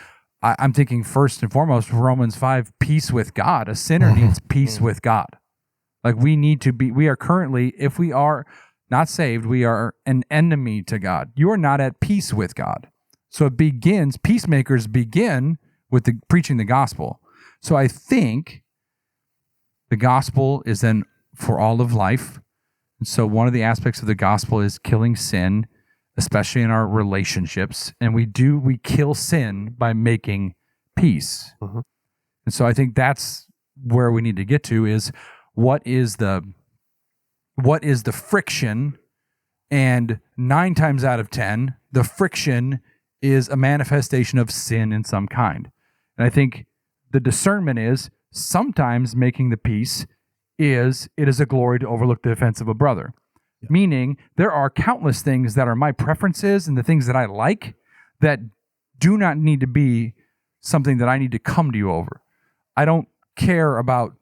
I'm thinking first and foremost, Romans 5, peace with God. A sinner needs peace with God. Like, we are currently, if we are not saved, we are an enemy to God. You are not at peace with God. So peacemakers begin with preaching the gospel. So I think the gospel is then for all of life. And so one of the aspects of the gospel is killing sin, especially in our relationships. And we kill sin by making peace. Mhm. And so I think that's where we need to get to is what is the friction? And 9 times out of 10, the friction is a manifestation of sin in some kind. And I think the discernment is sometimes making the peace it is a glory to overlook the offense of a brother. Yeah. Meaning there are countless things that are my preferences and the things that I like that do not need to be something that I need to come to you over. I don't care about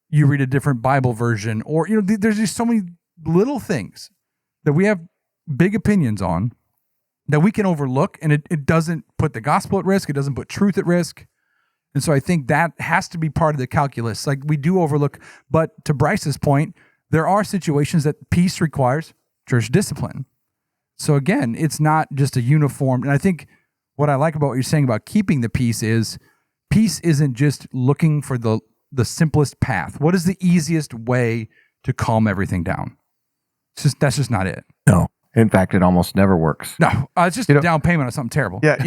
you read a different Bible version or, there's just so many little things that we have big opinions on that we can overlook, and it doesn't put the gospel at risk. It doesn't put truth at risk. And so I think that has to be part of the calculus. Like, we do overlook, but to Bryce's point, there are situations that peace requires church discipline. So again, it's not just a uniform. And I think what I like about what you're saying about keeping the peace isn't just looking for the simplest path. What is the easiest way to calm everything down? That's just not it. No. In fact, it almost never works. No, it's just a down payment on something terrible. Yeah,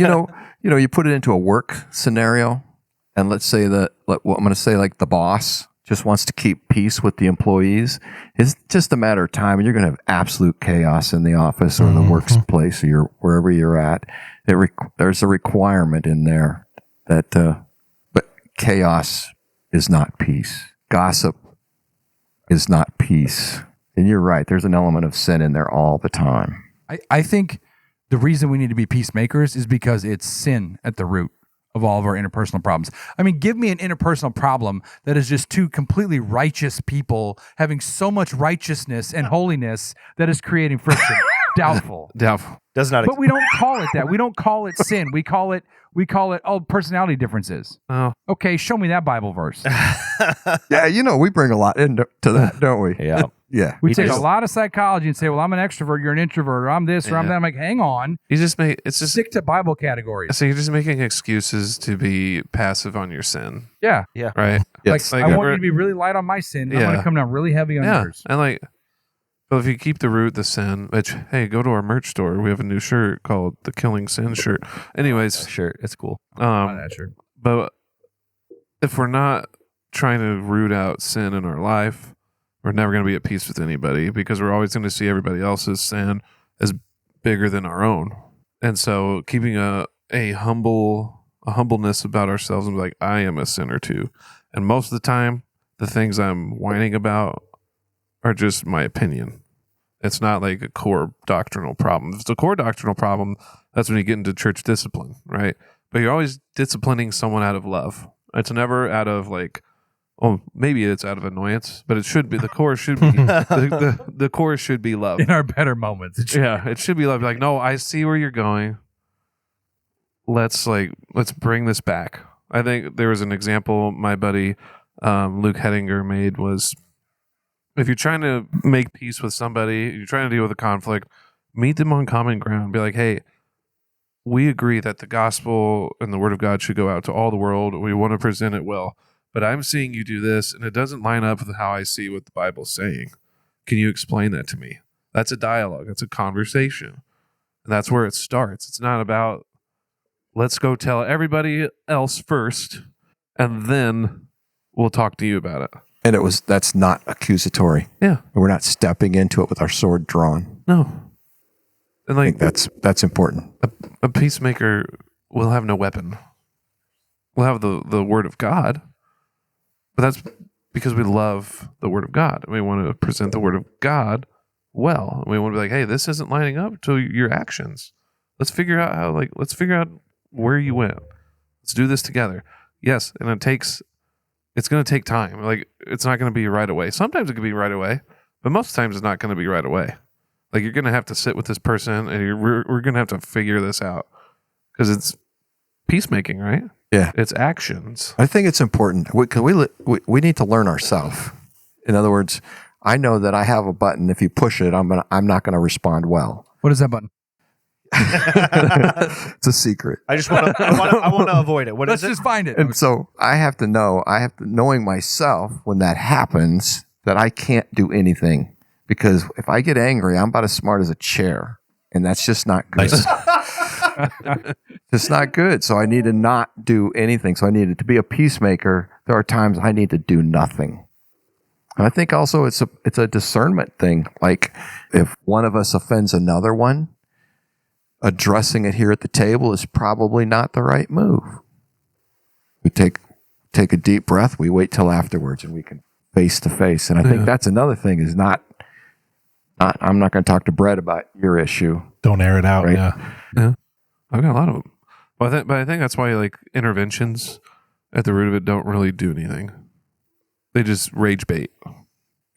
you put it into a work scenario, and let's say what I'm going to say, like the boss just wants to keep peace with the employees. It's just a matter of time, and you're going to have absolute chaos in the office or the workplace or wherever you're at. There's a requirement in there that, but chaos is not peace. Gossip is not peace. And you're right. There's an element of sin in there all the time. I think the reason we need to be peacemakers is because it's sin at the root of all of our interpersonal problems. I mean, give me an interpersonal problem that is just two completely righteous people having so much righteousness and holiness that is creating friction. Doubtful. Does not. But we don't call it that. We don't call it sin. We call it personality differences. Oh, okay. Show me that Bible verse. Yeah, we bring a lot into that, don't we? Yeah. Yeah. We take a lot of psychology and say, well, I'm an extrovert, you're an introvert, or I'm this, or I'm that. I'm like, hang on. stick to Bible categories. So you're just making excuses to be passive on your sin. Yeah. Yeah. Right? Yes. Like I want you to be really light on my sin. I'm going to come down really heavy on yours. And but if you keep the root, the sin, which, hey, go to our merch store. We have a new shirt called the Killing Sin shirt. Anyways. Shirt. It's cool. That shirt. But if we're not trying to root out sin in our life, we're never going to be at peace with anybody because we're always going to see everybody else's sin as bigger than our own. And so keeping a humbleness about ourselves and be like, I am a sinner too. And most of the time, the things I'm whining about are just my opinion. It's not like a core doctrinal problem. If it's a core doctrinal problem, that's when you get into church discipline, right? But you're always disciplining someone out of love. It's never out of maybe it's out of annoyance, but it should be. The core should be the core should be love. In our better moments, it should be love. Like, no, I see where you're going. Let's bring this back. I think there was an example my buddy Luke Hettinger made was, if you're trying to make peace with somebody, you're trying to deal with a conflict, meet them on common ground. Be like, hey, we agree that the gospel and the word of God should go out to all the world. We want to present it well. But I'm seeing you do this, and it doesn't line up with how I see what the Bible's saying. Can you explain that to me? That's a dialogue. That's a conversation. And that's where it starts. It's not about, let's go tell everybody else first, and then we'll talk to you about it. And that's not accusatory. Yeah. We're not stepping into it with our sword drawn. No. And I think that's important. A peacemaker we'll have no weapon. We'll have the word of God, but that's because we love the word of God. We want to present the word of God well. We want to be like, hey, this isn't lining up to your actions. Let's figure out where you went. Let's do this together. Yes, and it's going to take time. Like, it's not going to be right away. Sometimes it can be right away, but most times it's not going to be right away. Like, you're going to have to sit with this person, and we're going to have to figure this out, because it's peacemaking, right? Yeah. It's actions. I think it's important. We need to learn ourselves. In other words, I know that I have a button. If you push it, I'm not going to respond well. What is that button? It's a secret. I want to avoid it. What Let's is it? just find it. And so knowing myself when that happens, that I can't do anything, because if I get angry, I'm about as smart as a chair, and that's just not good. It's not good. So I need to not do anything. So I needed to be a peacemaker. There are times I need to do nothing. And I think also it's a discernment thing. Like, if one of us offends another one, addressing it here at the table is probably not the right move. We take a deep breath. We wait till afterwards, and we can face to face. And I think that's another thing is not I'm not going to talk to Brett about your issue. Don't air it out. Right. Yeah. I've got a lot of them. But I think that's why, like, interventions at the root of it don't really do anything. They just rage bait.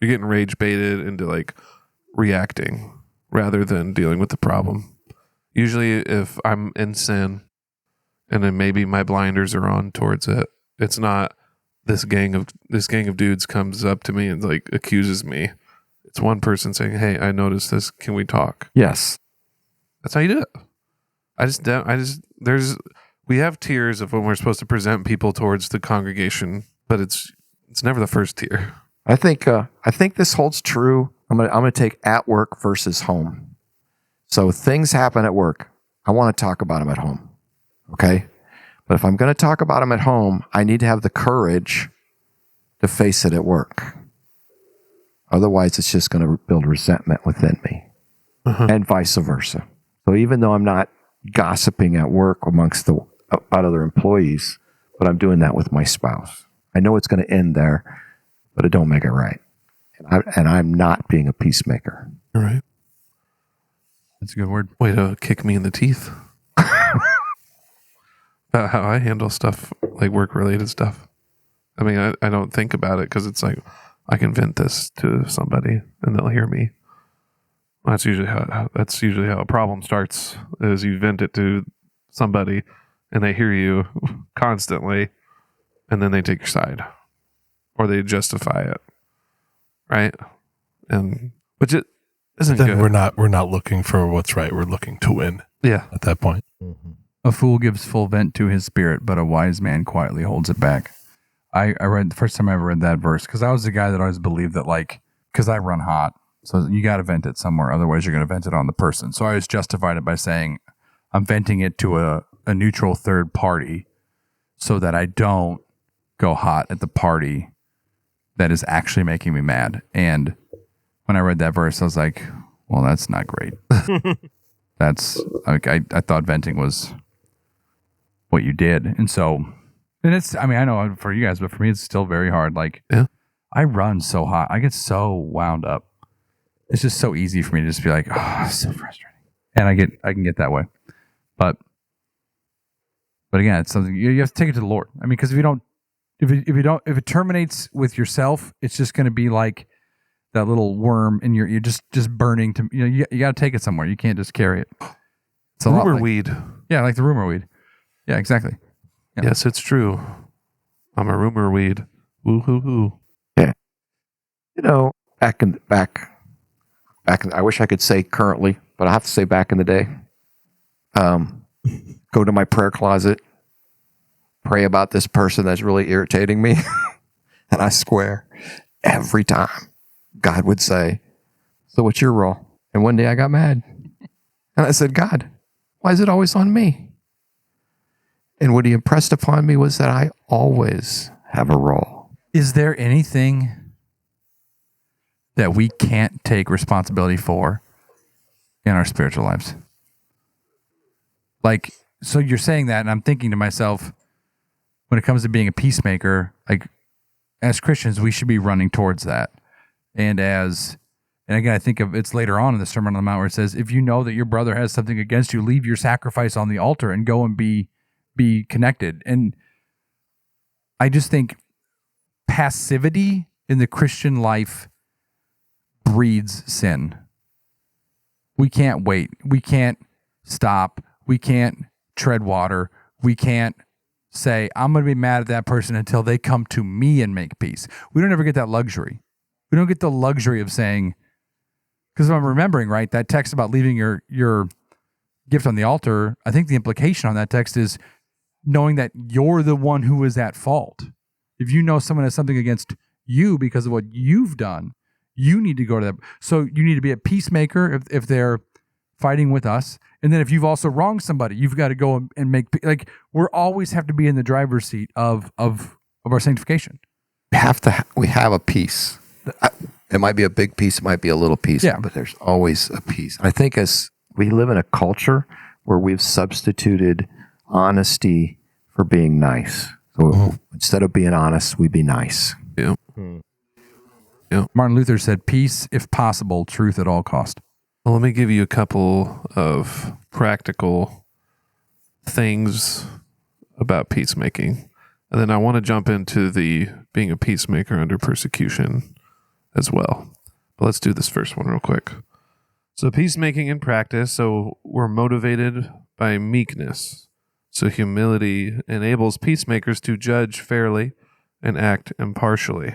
You're getting rage baited into, like, reacting rather than dealing with the problem. Usually, if I'm in sin and then maybe my blinders are on towards it, it's not this gang of dudes comes up to me and, like, accuses me. It's one person saying, "Hey, I noticed this. Can we talk?" Yes. That's how you do it. We have tiers of when we're supposed to present people towards the congregation, but it's never the first tier. I think this holds true. I'm gonna take at work versus home. So things happen at work. I want to talk about them at home. Okay? But if I'm going to talk about them at home, I need to have the courage to face it at work. Otherwise, it's just going to build resentment within me, and vice versa. So even though I'm not gossiping at work amongst the other employees, but I'm doing that with my spouse, I know it's going to end there, but it don't make it right. And I'm not being a peacemaker. All right. That's a good word. Way to kick me in the teeth. About how I handle stuff, like work-related stuff. I mean, I don't think about it because it's like, I can vent this to somebody and they'll hear me. That's usually how a problem starts, is you vent it to somebody and they hear you constantly, and then they take your side or they justify it, right? And which it isn't Then good. we're not looking for what's right. We're looking to win Yeah, at that point. A fool gives full vent to his spirit, but a wise man quietly holds it back. I read the first time I ever read that verse, because I was the guy that always believed that, like, because I run hot, so you got to vent it somewhere, otherwise you're going to vent it on the person. So I always justified it by saying I'm venting it to a neutral third party, so that I don't go hot at the party that is actually making me mad. And when I read that verse, I was like, well, that's not great. That's like, I thought venting was what you did. And so, and it's, I mean, I know for you guys, but for me, it's still very hard. Like, Yeah. I run so hot. I get so wound up. It's just so easy for me to just be like, oh, it's so frustrating. And I can get that way. But again, it's something you have to take it to the Lord. I mean, because if it terminates with yourself, it's just going to be like that little worm, and you're just burning to, you got to take it somewhere. You can't just carry it. It's a lot rumor like, weed. yeah, like the rumor weed. Yeah, exactly. Yeah. Yes, it's true. I'm a rumor weed. Woo hoo hoo. You know, back in, I wish I could say currently, but I have to say back in the day. Go to my prayer closet, pray about this person that's really irritating me, and I swear, every time God would say, "So what's your role?" And one day I got mad, and I said, "God, why is it always on me?" And what He impressed upon me was that I always have a role. Is there anything that we can't take responsibility for in our spiritual lives? Like, so you're saying that, and I'm thinking to myself, when it comes to being a peacemaker, like as Christians, we should be running towards that. And again, I think of it's later on in the Sermon on the Mount where it says, if you know that your brother has something against you, leave your sacrifice on the altar and go and be connected. And I just think passivity in the Christian life breeds sin. We can't wait. We can't stop. We can't tread water. We can't say, I'm going to be mad at that person until they come to me and make peace. We don't ever get that luxury. We don't get the luxury of saying, because I'm remembering, right, that text about leaving your gift on the altar, I think the implication on that text is knowing that you're the one who is at fault. If you know someone has something against you because of what you've done, you need to go to that. So you need to be a peacemaker if they're fighting with us. And then if you've also wronged somebody, you've got to go and make, like, we're always have to be in the driver's seat of our sanctification. We have a piece. It might be a big piece, it might be a little piece, Yeah. but there's always a piece. I think as we live in a culture where we've substituted honesty for being nice. So instead of being honest, we be nice. Yeah. Martin Luther said, peace, if possible, truth at all cost. Well, let me give you a couple of practical things about peacemaking. And then I want to jump into the being a peacemaker under persecution as well. But let's do this first one real quick. So peacemaking in practice, so we're motivated by meekness. So humility enables peacemakers to judge fairly and act impartially.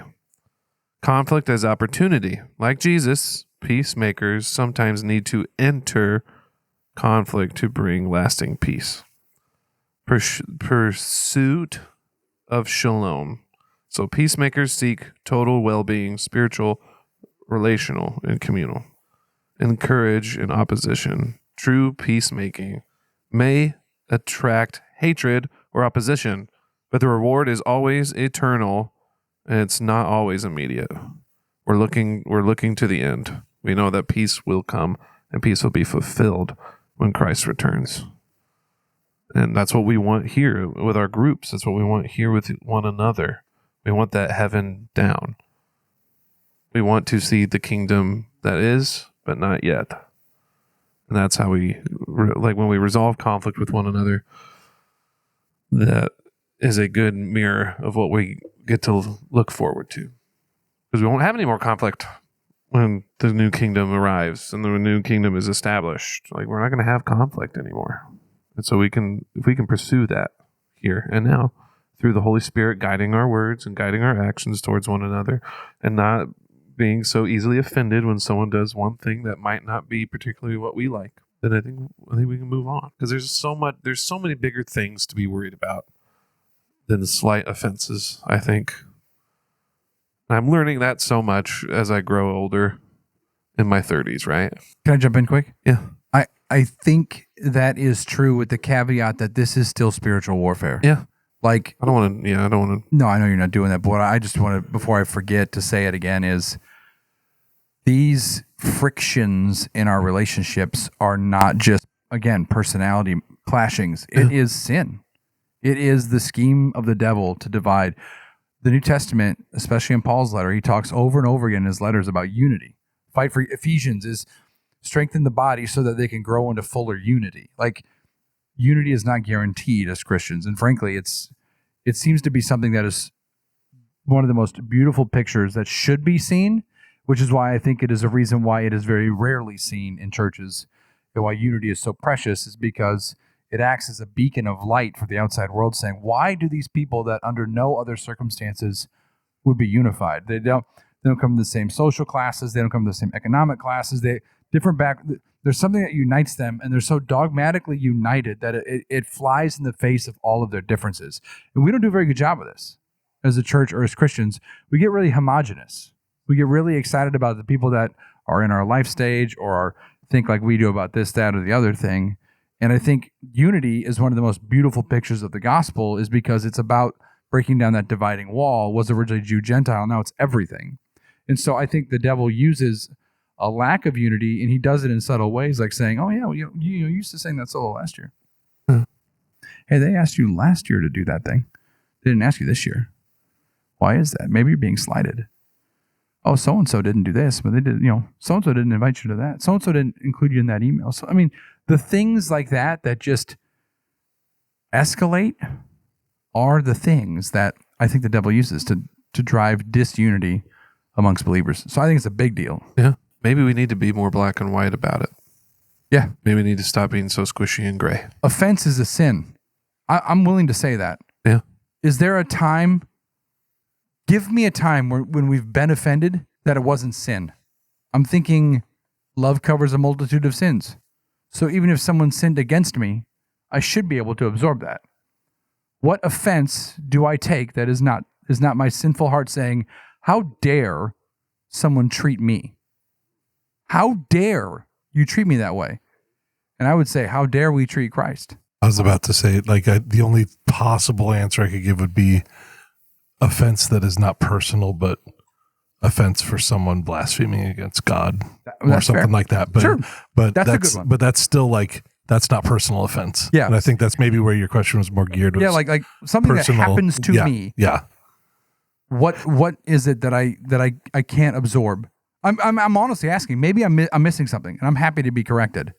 Conflict as opportunity. Like Jesus, peacemakers sometimes need to enter conflict to bring lasting peace. Pursuit of shalom. So peacemakers seek total well-being, spiritual, relational, and communal. Encourage in opposition. True peacemaking may attract hatred or opposition, but the reward is always eternal, and it's not always immediate. We're looking to the end. We know that peace will come and peace will be fulfilled when Christ returns. And that's what we want here with our groups. That's what we want here with one another. We want that heaven down. We want to see the kingdom that is, but not yet. And that's how we, like when we resolve conflict with one another, that is a good mirror of what we get to look forward to. Because we won't have any more conflict when the new kingdom arrives and the new kingdom is established. Like, we're not going to have conflict anymore. And so if we can pursue that here and now through the Holy Spirit guiding our words and guiding our actions towards one another, and not being so easily offended when someone does one thing that might not be particularly what we like, then I think we can move on. Because there's so many bigger things to be worried about than slight offenses, I think. I'm learning that so much as I grow older in my 30s, right? Can I jump in quick? Yeah. I think that is true with the caveat that this is still spiritual warfare. Yeah. Like, I don't want to. no, I know you're not doing that, but what I just want to, before I forget to say it again, is these frictions in our relationships are not just, again, personality clashings. It is sin. It is the scheme of the devil to divide. The New Testament, especially in Paul's letter, he talks over and over again in his letters about unity. Fight for Ephesians is strengthen the body so that they can grow into fuller unity. Like, unity is not guaranteed as Christians. And frankly, it seems to be something that is one of the most beautiful pictures that should be seen, which is why I think it is a reason why it is very rarely seen in churches, and why unity is so precious, is because it acts as a beacon of light for the outside world, saying, why do these people that under no other circumstances would be unified? They don't come from the same social classes. They don't come from the same economic classes. There's something that unites them, and they're so dogmatically united that it flies in the face of all of their differences. And we don't do a very good job of this as a church or as Christians. We get really homogenous. We get really excited about the people that are in our life stage or think like we do about this, that, or the other thing. And I think unity is one of the most beautiful pictures of the gospel, is because it's about breaking down that dividing wall. Was originally Jew-Gentile, now it's everything. And so I think the devil uses a lack of unity, and he does it in subtle ways, like saying, oh yeah, well, you used to sing that solo last year. Hey, they asked you last year to do that thing. They didn't ask you this year. Why is that? Maybe you're being slighted. Oh, so-and-so didn't do this, but they did, so-and-so didn't invite you to that. So-and-so didn't include you in that email. So, I mean, the things like that just escalate are the things that I think the devil uses to drive disunity amongst believers. So I think it's a big deal. Yeah. Maybe we need to be more black and white about it. Yeah. Maybe we need to stop being so squishy and gray. Offense is a sin. I'm willing to say that. Yeah. Is there a time? Give me a time when we've been offended that it wasn't sin. I'm thinking love covers a multitude of sins. So even if someone sinned against me, I should be able to absorb that. What offense do I take that is not my sinful heart saying, how dare someone treat me? How dare you treat me that way? And I would say, how dare we treat Christ? I was about to say, the only possible answer I could give would be offense that is not personal, but offense for someone blaspheming against God or something like that. But, Sure. but That's a good one. But that's still that's not personal offense. Yeah. And I think that's maybe where your question was more geared. Yeah, like something personal, that happens to me. Yeah. What is it that I can't absorb? I'm honestly asking. Maybe I'm missing something, and I'm happy to be corrected.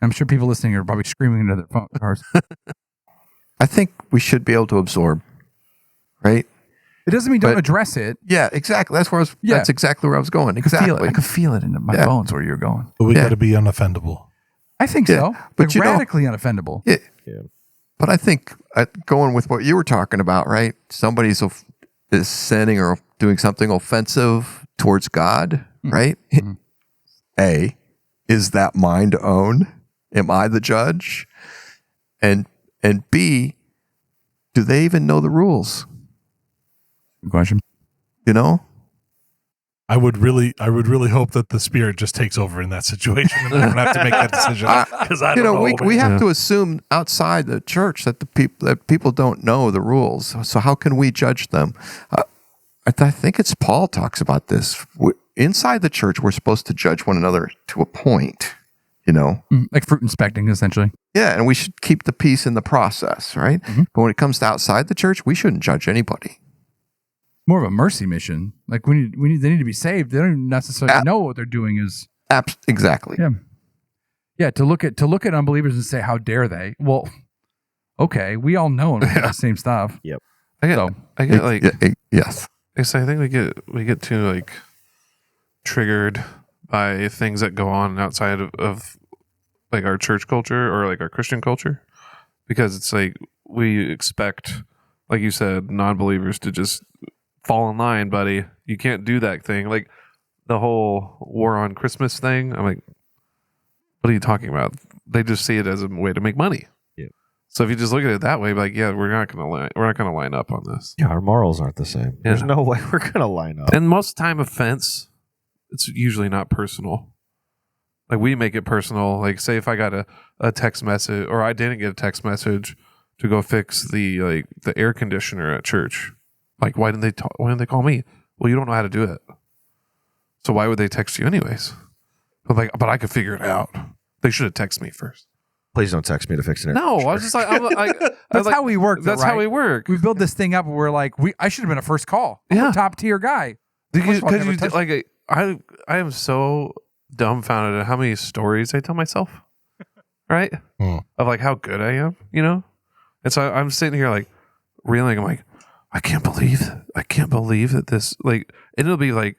I'm sure people listening are probably screaming into their phone cars. I think we should be able to absorb, right? It doesn't mean don't address it. Yeah, exactly. That's where that's exactly where I was going. Exactly. I could feel it in my bones where you're going. But we got to be unoffendable. I think so. But radically unoffendable. Yeah. But I think going with what you were talking about, right? Somebody's is sinning or doing something offensive towards God, right? Mm-hmm. A, is that mine to own? Am I the judge? And B, do they even know the rules? Good question. I would really hope that the Spirit just takes over in that situation and I don't have to make that decision. Because I don't know. We have to assume outside the church that people don't know the rules. So how can we judge them? I think it's Paul talks about this. Inside the church, we're supposed to judge one another to a point, like fruit inspecting, essentially. Yeah, and we should keep the peace in the process, right? Mm-hmm. But when it comes to outside the church, we shouldn't judge anybody. More of a mercy mission. Like they need to be saved. They don't necessarily know what they're doing is exactly. Yeah. To look at unbelievers and say, how dare they? Well, okay, we all know the same stuff. Yep. I get yes. I think we get too triggered by things that go on outside of like our church culture or like our Christian culture, because it's like we expect, like you said, non-believers to just fall in line, buddy. You can't do that thing. Like the whole war on Christmas thing. I'm like, what are you talking about? They just see it as a way to make money. Yeah. So if you just look at it that way, like, yeah, we're not gonna line up on this. Yeah, our morals aren't the same. Yeah. There's no way we're gonna line up. And most time offense, it's usually not personal. Like we make it personal. Like say if I got a text message or I didn't get a text message to go fix the air conditioner at church. Like why didn't they call me? Well, you don't know how to do it. So why would they text you anyways? But I could figure it out. They should have texted me first. Please don't text me to fix it. No, I was just that's how we work. That's how we work. We build this thing up where we're like, I should have been a first call. I'm a top tier guy. Because I am so dumbfounded at how many stories I tell myself, right? Of like how good I am, And so I'm sitting here like reeling. I'm like, I can't believe that this and it'll be like,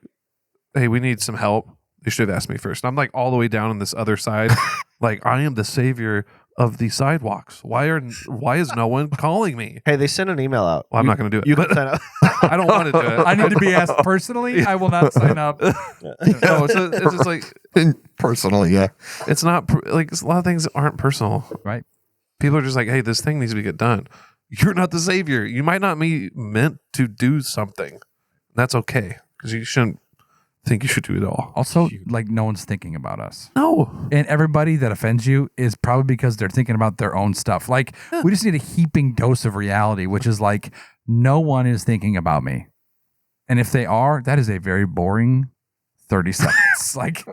hey, we need some help. They should have asked me first. And I'm like all the way down on this other side. Like I am the savior of the sidewalks. Why is no one calling me? Hey, they sent an email out. Well, I'm not going to do it. You can sign up. I don't want to do it. I need to be asked personally. I will not sign up. No, it's just like personally, yeah. It's not like a lot of things aren't personal, right? People are just like, hey, this thing needs to get done. You're not the savior. You might not be meant to do something. That's okay because you shouldn't think you should do it all. Also, like no one's thinking about us. No. And everybody that offends you is probably because they're thinking about their own stuff. Like we just need a heaping dose of reality, which is like no one is thinking about me. And if they are, that is a very boring 30 seconds.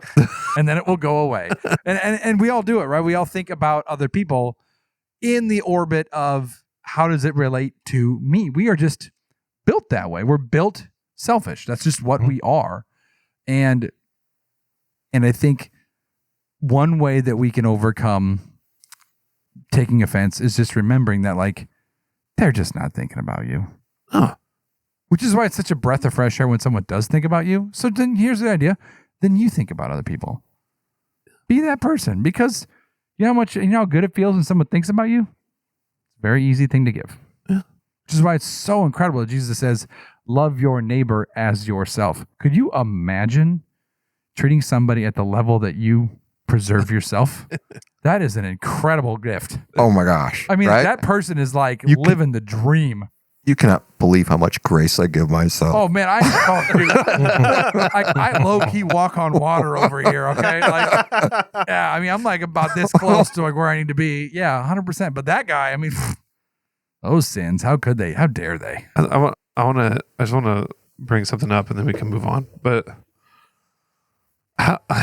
And then it will go away. And we all do it, right? We all think about other people in the orbit of how does it relate to me? We are just built that way. We're built selfish. That's just what we are. And I think one way that we can overcome taking offense is just remembering that, like, they're just not thinking about you. Huh. Which is why it's such a breath of fresh air when someone does think about you. So then here's the idea. Then you think about other people. Be that person, because you know how good it feels when someone thinks about you? It's a very easy thing to give. Yeah. Which is why it's so incredible that Jesus says, love your neighbor as yourself. Could you imagine treating somebody at the level that you preserve yourself? That is an incredible gift. Oh my gosh. I mean, right? that person is like You can- living the dream. You cannot believe how much grace I give myself. Oh man, I low key walk on water over here. Okay, like, yeah, I mean, I'm like about this close to like where I need to be. Yeah, 100%. But that guy, I mean, those sins, how could they? How dare they? I just want to bring something up and then we can move on. But at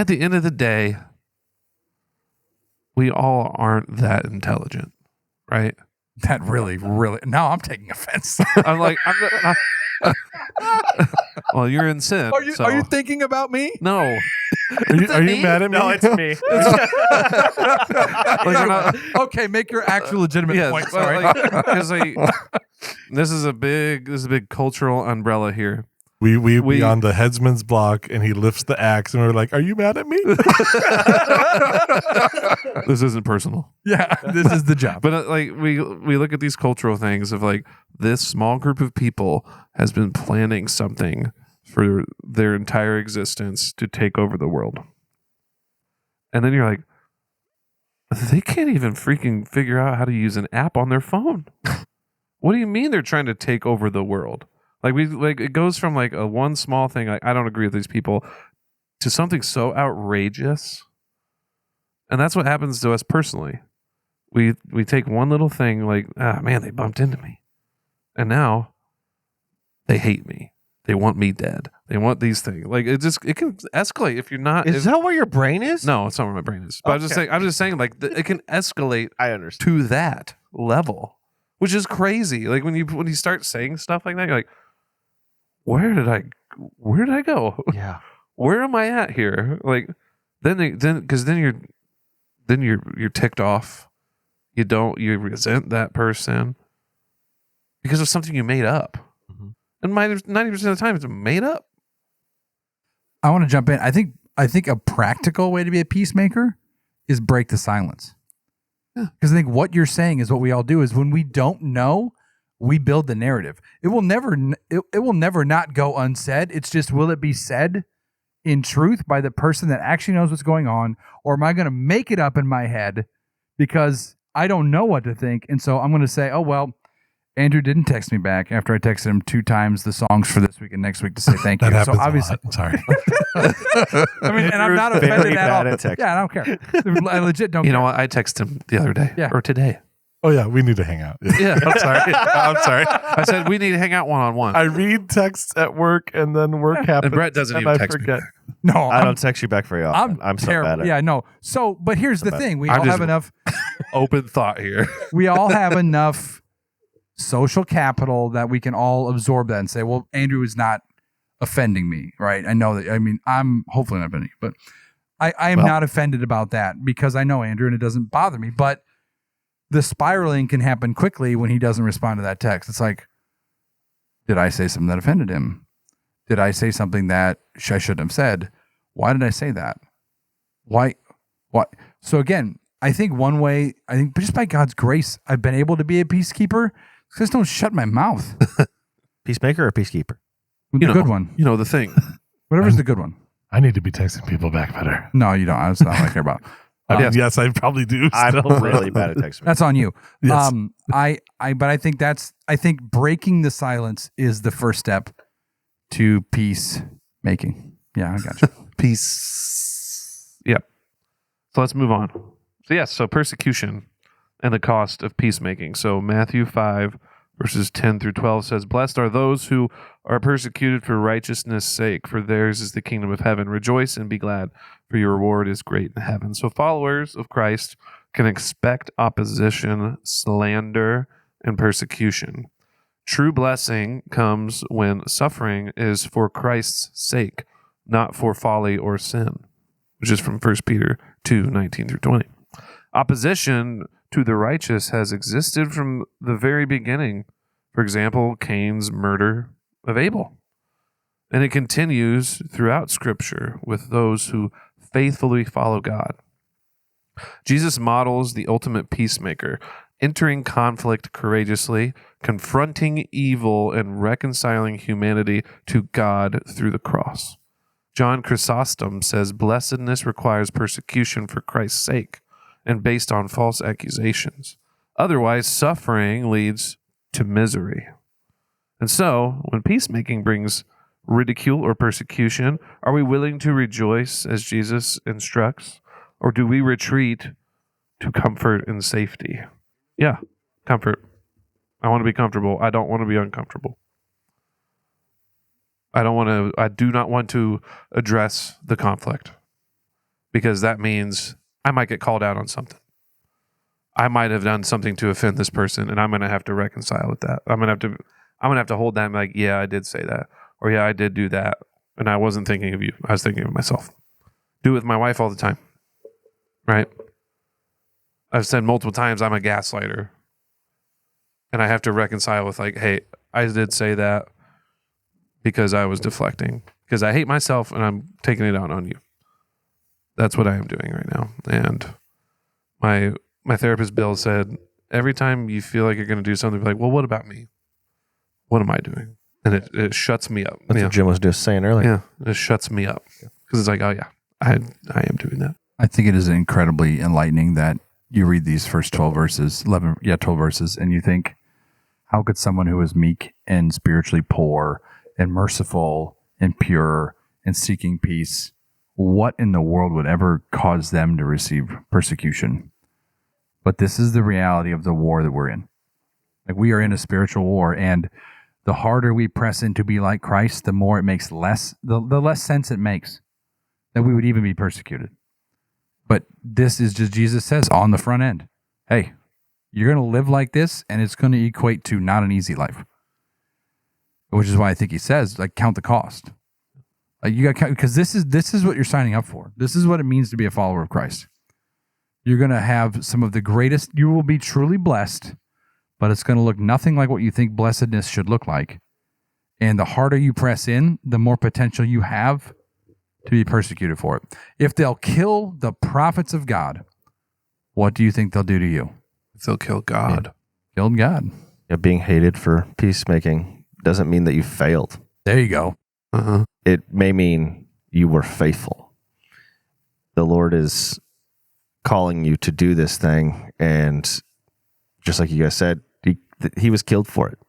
the end of the day, we all aren't that intelligent, right? That really. Now I'm taking offense. I'm like, well, you're in sin. Are you thinking about me? No. Are you mad at me? No, it's me. Like, we're not, Okay, make your actual legitimate yes, point. but, Sorry. like, 'cause, like, this is a big cultural umbrella here. We on the headsman's block, and he lifts the axe, and we're like, "Are you mad at me?" This isn't personal. Yeah, this is the job. But like we look at these cultural things of like this small group of people has been planning something for their entire existence to take over the world. And then you're like, they can't even freaking figure out how to use an app on their phone. What do you mean they're trying to take over the world? Like it goes from like a one small thing, like I don't agree with these people, to something so outrageous. And that's what happens to us personally. We take one little thing like, man, they bumped into me. And now they hate me. They want me dead. They want these things. Like it can escalate if you're not. Is that where your brain is? No, it's not where my brain is. But Okay. I'm just saying like it can escalate I understand. to that level, which is crazy. Like when you start saying stuff like that, you're like, where did I go? Yeah. Where am I at here? Like then you're ticked off. You resent that person because of something you made up. Mm-hmm. And 90% of the time it's made up. I want to jump in. I think a practical way to be a peacemaker is break the silence. Because I think what you're saying is what we all do is when we don't know, we build the narrative. It will never not go unsaid. It's just, will it be said in truth by the person that actually knows what's going on, or am I going to make it up in my head because I don't know what to think, and so I'm going to say, oh well, Andrew didn't text me back after I texted him 2 times the songs for this week and next week to say thank you. That happens So obviously, a lot. Sorry. I mean, and I'm not Very offended at bad all. at texting. Yeah, I don't care. I legit don't. You care. know what? I texted him the other day or today. Oh yeah, we need to hang out. Yeah. Yeah. I'm sorry. I'm sorry. I said we need to hang out one-on-one. I read texts at work, and then work happens. And Brett doesn't and even I text me forget. back. No, I don't text you back very often. I'm so terrible. bad at it. Yeah, no. So, but here's the bad. thing: we I'm all just- have enough. Open thought here. We all have enough social capital that we can all absorb that and say, well, Andrew is not offending me, right? I know that. I mean, I'm hopefully not offending you, but I am not offended about that because I know Andrew and it doesn't bother me. But the spiraling can happen quickly when he doesn't respond to that text. It's like, did I say something that offended him? Did I say something that I shouldn't have said? Why did I say that? Why? What? So again, I think one way, just by God's grace, I've been able to be a peacekeeper. Just don't shut my mouth. Peacemaker or peacekeeper? The good one. You know the thing. Whatever's the good one. I need to be texting people back better. No, you don't. That's not what I care about. Yes, I probably do. I'm still. really bad at texting. That's on you. Yes. But I think breaking the silence is the first step to peacemaking. Yeah, I got you. Peace. Yep. So let's move on. So yes, so persecution and the cost of peacemaking. So Matthew 5 verses 10 through 12 says, "Blessed are those who are persecuted for righteousness' sake, for theirs is the kingdom of heaven. Rejoice and be glad, for your reward is great in heaven." So followers of Christ can expect opposition, slander, and persecution. True blessing comes when suffering is for Christ's sake, not for folly or sin, which is from 1 Peter 2:19-20. Opposition to the righteous has existed from the very beginning. For example, Cain's murder of Abel. And it continues throughout Scripture with those who faithfully follow God. Jesus models the ultimate peacemaker, entering conflict courageously, confronting evil, and reconciling humanity to God through the cross. John Chrysostom says, "Blessedness requires persecution for Christ's sake and based on false accusations. Otherwise, suffering leads to misery." And so, when peacemaking brings ridicule or persecution, are we willing to rejoice as Jesus instructs? Or do we retreat to comfort and safety? Yeah, comfort. I want to be comfortable. I don't want to be uncomfortable. I do not want to address the conflict because that means I might get called out on something. I might have done something to offend this person and I'm going to have to reconcile with that. I'm going to have to hold that and be like, yeah, I did say that. Or yeah, I did do that. And I wasn't thinking of you. I was thinking of myself. Do it with my wife all the time. Right? I've said multiple times I'm a gaslighter. And I have to reconcile with like, hey, I did say that because I was deflecting. Because I hate myself and I'm taking it out on you. That's what I am doing right now. And my therapist, Bill, said, every time you feel like you're going to do something, be like, well, what about me? What am I doing? And it shuts me up. That's what Jim was just saying earlier. Yeah, it shuts me up. Because it's like, oh yeah, I am doing that. I think it is incredibly enlightening that you read these first 12 verses, 12 verses, and you think, how could someone who is meek and spiritually poor and merciful and pure and seeking peace, what in the world would ever cause them to receive persecution? But this is the reality of the war that we're in. Like, we are in a spiritual war, and the harder we press in to be like Christ, the more it makes the less sense it makes that we would even be persecuted. But this is just, Jesus says on the front end, hey, you're going to live like this, and it's going to equate to not an easy life. Which is why I think he says, like, count the cost. Like, you got to count, because this is what you're signing up for. This is what it means to be a follower of Christ. You're going to have some of the greatest, you will be truly blessed, but it's going to look nothing like what you think blessedness should look like. And the harder you press in, the more potential you have to be persecuted for it. If they'll kill the prophets of God, what do you think they'll do to you? If they'll kill God. Yeah. Killed God. Yeah, being hated for peacemaking doesn't mean that you failed. There you go. Uh-huh. It may mean you were faithful. The Lord is calling you to do this thing, and just like you guys said, he was killed for it.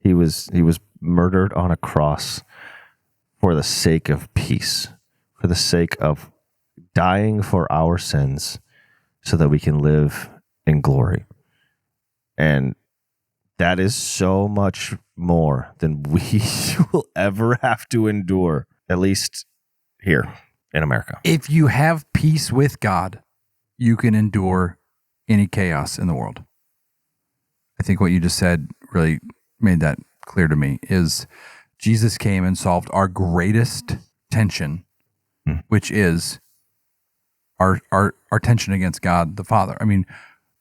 He was murdered on a cross for the sake of peace, for the sake of dying for our sins so that we can live in glory. And that is so much more than we will ever have to endure, at least here in America. If you have peace with God, you can endure any chaos in the world. I think what you just said really made that clear to me, is Jesus came and solved our greatest tension, which is our tension against God the Father. I mean,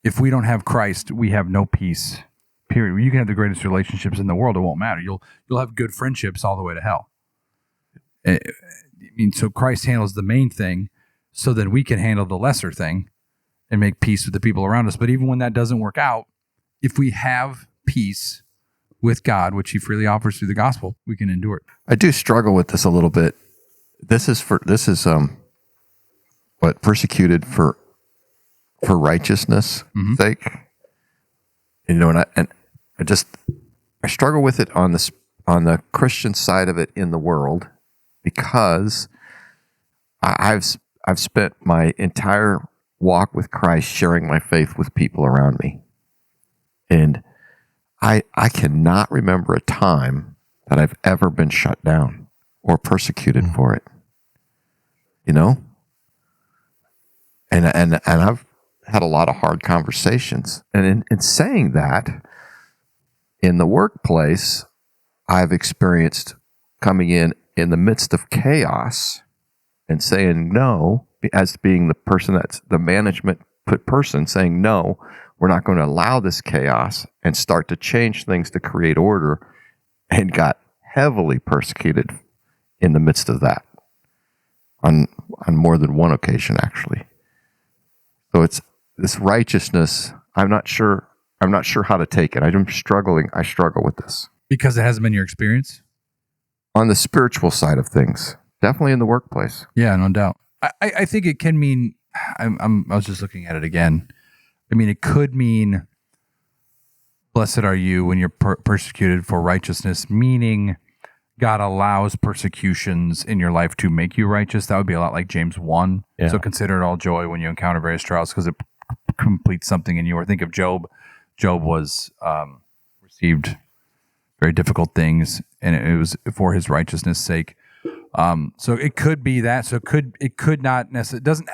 if we don't have Christ, we have no peace, period. You can have the greatest relationships in the world, it won't matter. You'll have good friendships all the way to hell. I mean, so Christ handles the main thing, so then we can handle the lesser thing and make peace with the people around us. But even when that doesn't work out, if we have peace with God, which he freely offers through the gospel, we can endure it. I do struggle with this a little bit. This is what persecuted for righteousness' sake. You know, and I struggle with it on the Christian side of it in the world, because I've spent my entire walk with Christ sharing my faith with people around me. And I cannot remember a time that I've ever been shut down or persecuted for it. You know? And I've had a lot of hard conversations. And in saying that, in the workplace, I've experienced coming in the midst of chaos and saying no, as being the person that's the management person, saying no, we're not going to allow this chaos, and start to change things to create order, and got heavily persecuted in the midst of that on more than one occasion, actually. So it's this righteousness. I'm not sure how to take it. I'm struggling. I struggle with this. Because it hasn't been your experience? On the spiritual side of things, definitely in the workplace. Yeah, no doubt. I think it can mean, I was just looking at it again. I mean, it could mean, blessed are you when you're persecuted for righteousness, meaning God allows persecutions in your life to make you righteous. That would be a lot like James 1. Yeah. So consider it all joy when you encounter various trials, because it completes something in you. Or think of Job. Job was received very difficult things, and it was for his righteousness' sake. So it could be that. So it could not necessarily. It doesn't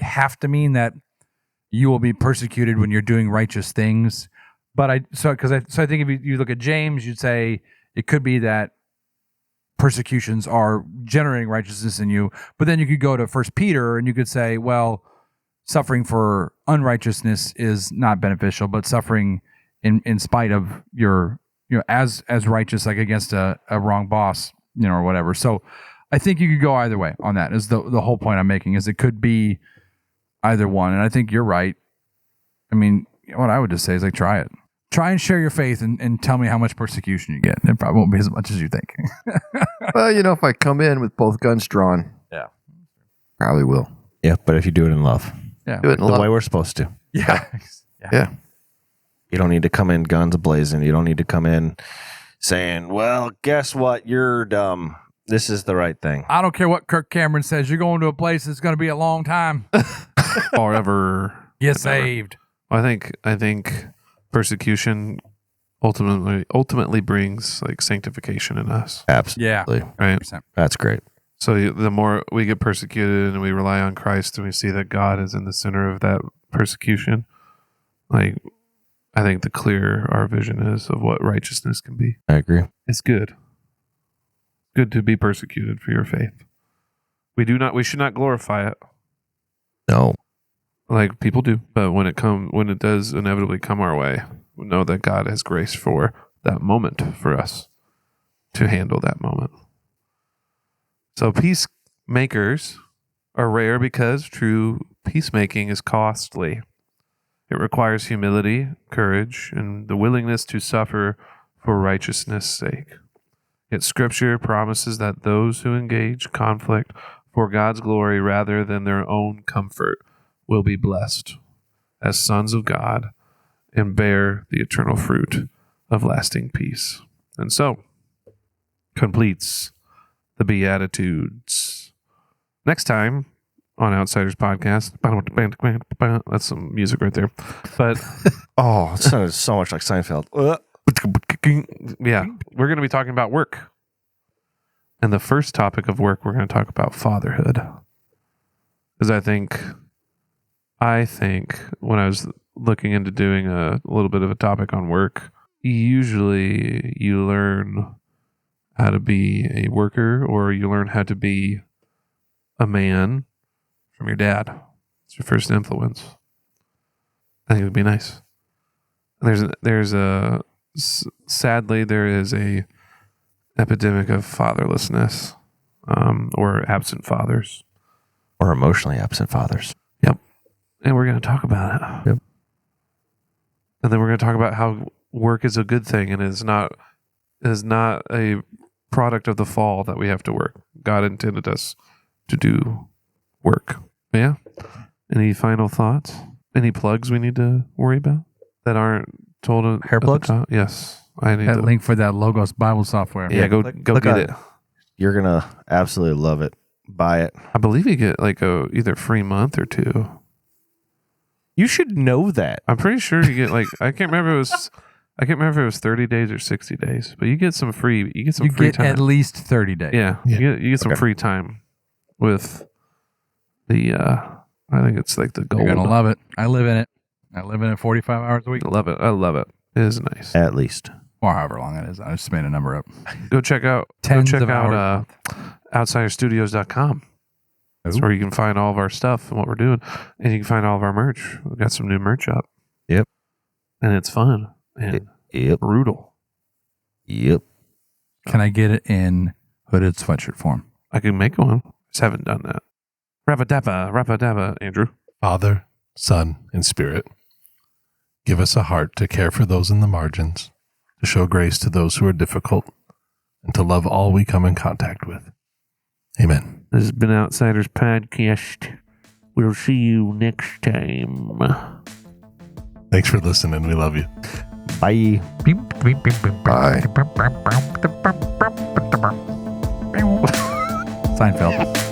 have to mean that you will be persecuted when you're doing righteous things. But I think if you look at James, you'd say it could be that persecutions are generating righteousness in you. But then you could go to 1 Peter and you could say, well, suffering for unrighteousness is not beneficial, but suffering in spite of your, as righteous, like against a wrong boss, or whatever. So I think you could go either way on that. Is the whole point I'm making, is it could be either one. And I think you're right. I mean, what I would just say is try it. Try and share your faith and tell me how much persecution you get. It probably won't be as much as you think. Well, if I come in with both guns drawn, Yeah. probably will. Yeah, but if you do it in love, Yeah. Do it in the love. way we're supposed to. Yeah. Yeah. You don't need to come in guns a-blazing. You don't need to come in saying, well, guess what? You're dumb. This is the right thing. I don't care what Kirk Cameron says. You're going to a place that's going to be a long time. Forever. Get saved. I think persecution ultimately brings sanctification in us, Absolutely. Yeah. right? 100%. That's great. So the more we get persecuted and we rely on Christ and we see that God is in the center of that persecution, I think the clearer our vision is of what righteousness can be. I agree. It's good. Good to be persecuted for your faith. We should not glorify it No. like people do, but when it does inevitably come our way, we know that God has grace for that moment for us to handle that moment. So peacemakers are rare because true peacemaking is costly. It requires humility, courage, and the willingness to suffer for righteousness' sake. Yet Scripture promises that those who engage conflict for God's glory rather than their own comfort will be blessed as sons of God and bear the eternal fruit of lasting peace. And so completes the Beatitudes. Next time on Outsiders Podcast, that's some music right there. But Oh, it sounded so much like Seinfeld. yeah, we're going to be talking about work. And the first topic of work, we're going to talk about fatherhood. Because I think when I was looking into doing a little bit of a topic on work, usually you learn how to be a worker or you learn how to be a man from your dad. It's your first influence. I think it would be nice. Sadly, there is a epidemic of fatherlessness, or absent fathers. Or emotionally absent fathers. Yep. And we're going to talk about it. Yep. And then we're going to talk about how work is a good thing and is not a product of the fall that we have to work. God intended us to do work. Yeah. Any final thoughts? Any plugs we need to worry about that aren't told? Hair plugs? Yes. I need That to. link for that Logos Bible software. Yeah, go click get on it. You're going to absolutely love it. Buy it. I believe you get either free month or 2. You should know that. I'm pretty sure you get I can't remember if it was 30 days or 60 days, but you get some free. You get some You free get time. at least 30 days. Yeah, you get some Okay. free time with the I think it's like the gold. You're gonna love it. I live in it. I live in it 45 hours a week, I love it. I love it. It is nice. At least. or however long it is. I just made a number up. Go check out Tens of hours. outsiderstudios.com. That's where you can find all of our stuff and what we're doing. And you can find all of our merch. We've got some new merch up. Yep. And it's fun and Yep. brutal. Yep. Can I get it in hooded sweatshirt form? I can make one. Just haven't done that. Rappa-dabba, Andrew. Father, Son, and Spirit, give us a heart to care for those in the margins, to show grace to those who are difficult, and to love all we come in contact with. Amen. This has been Outsiders Podcast. We'll see you next time. Thanks for listening. We love you. Bye. Bye. Seinfeld.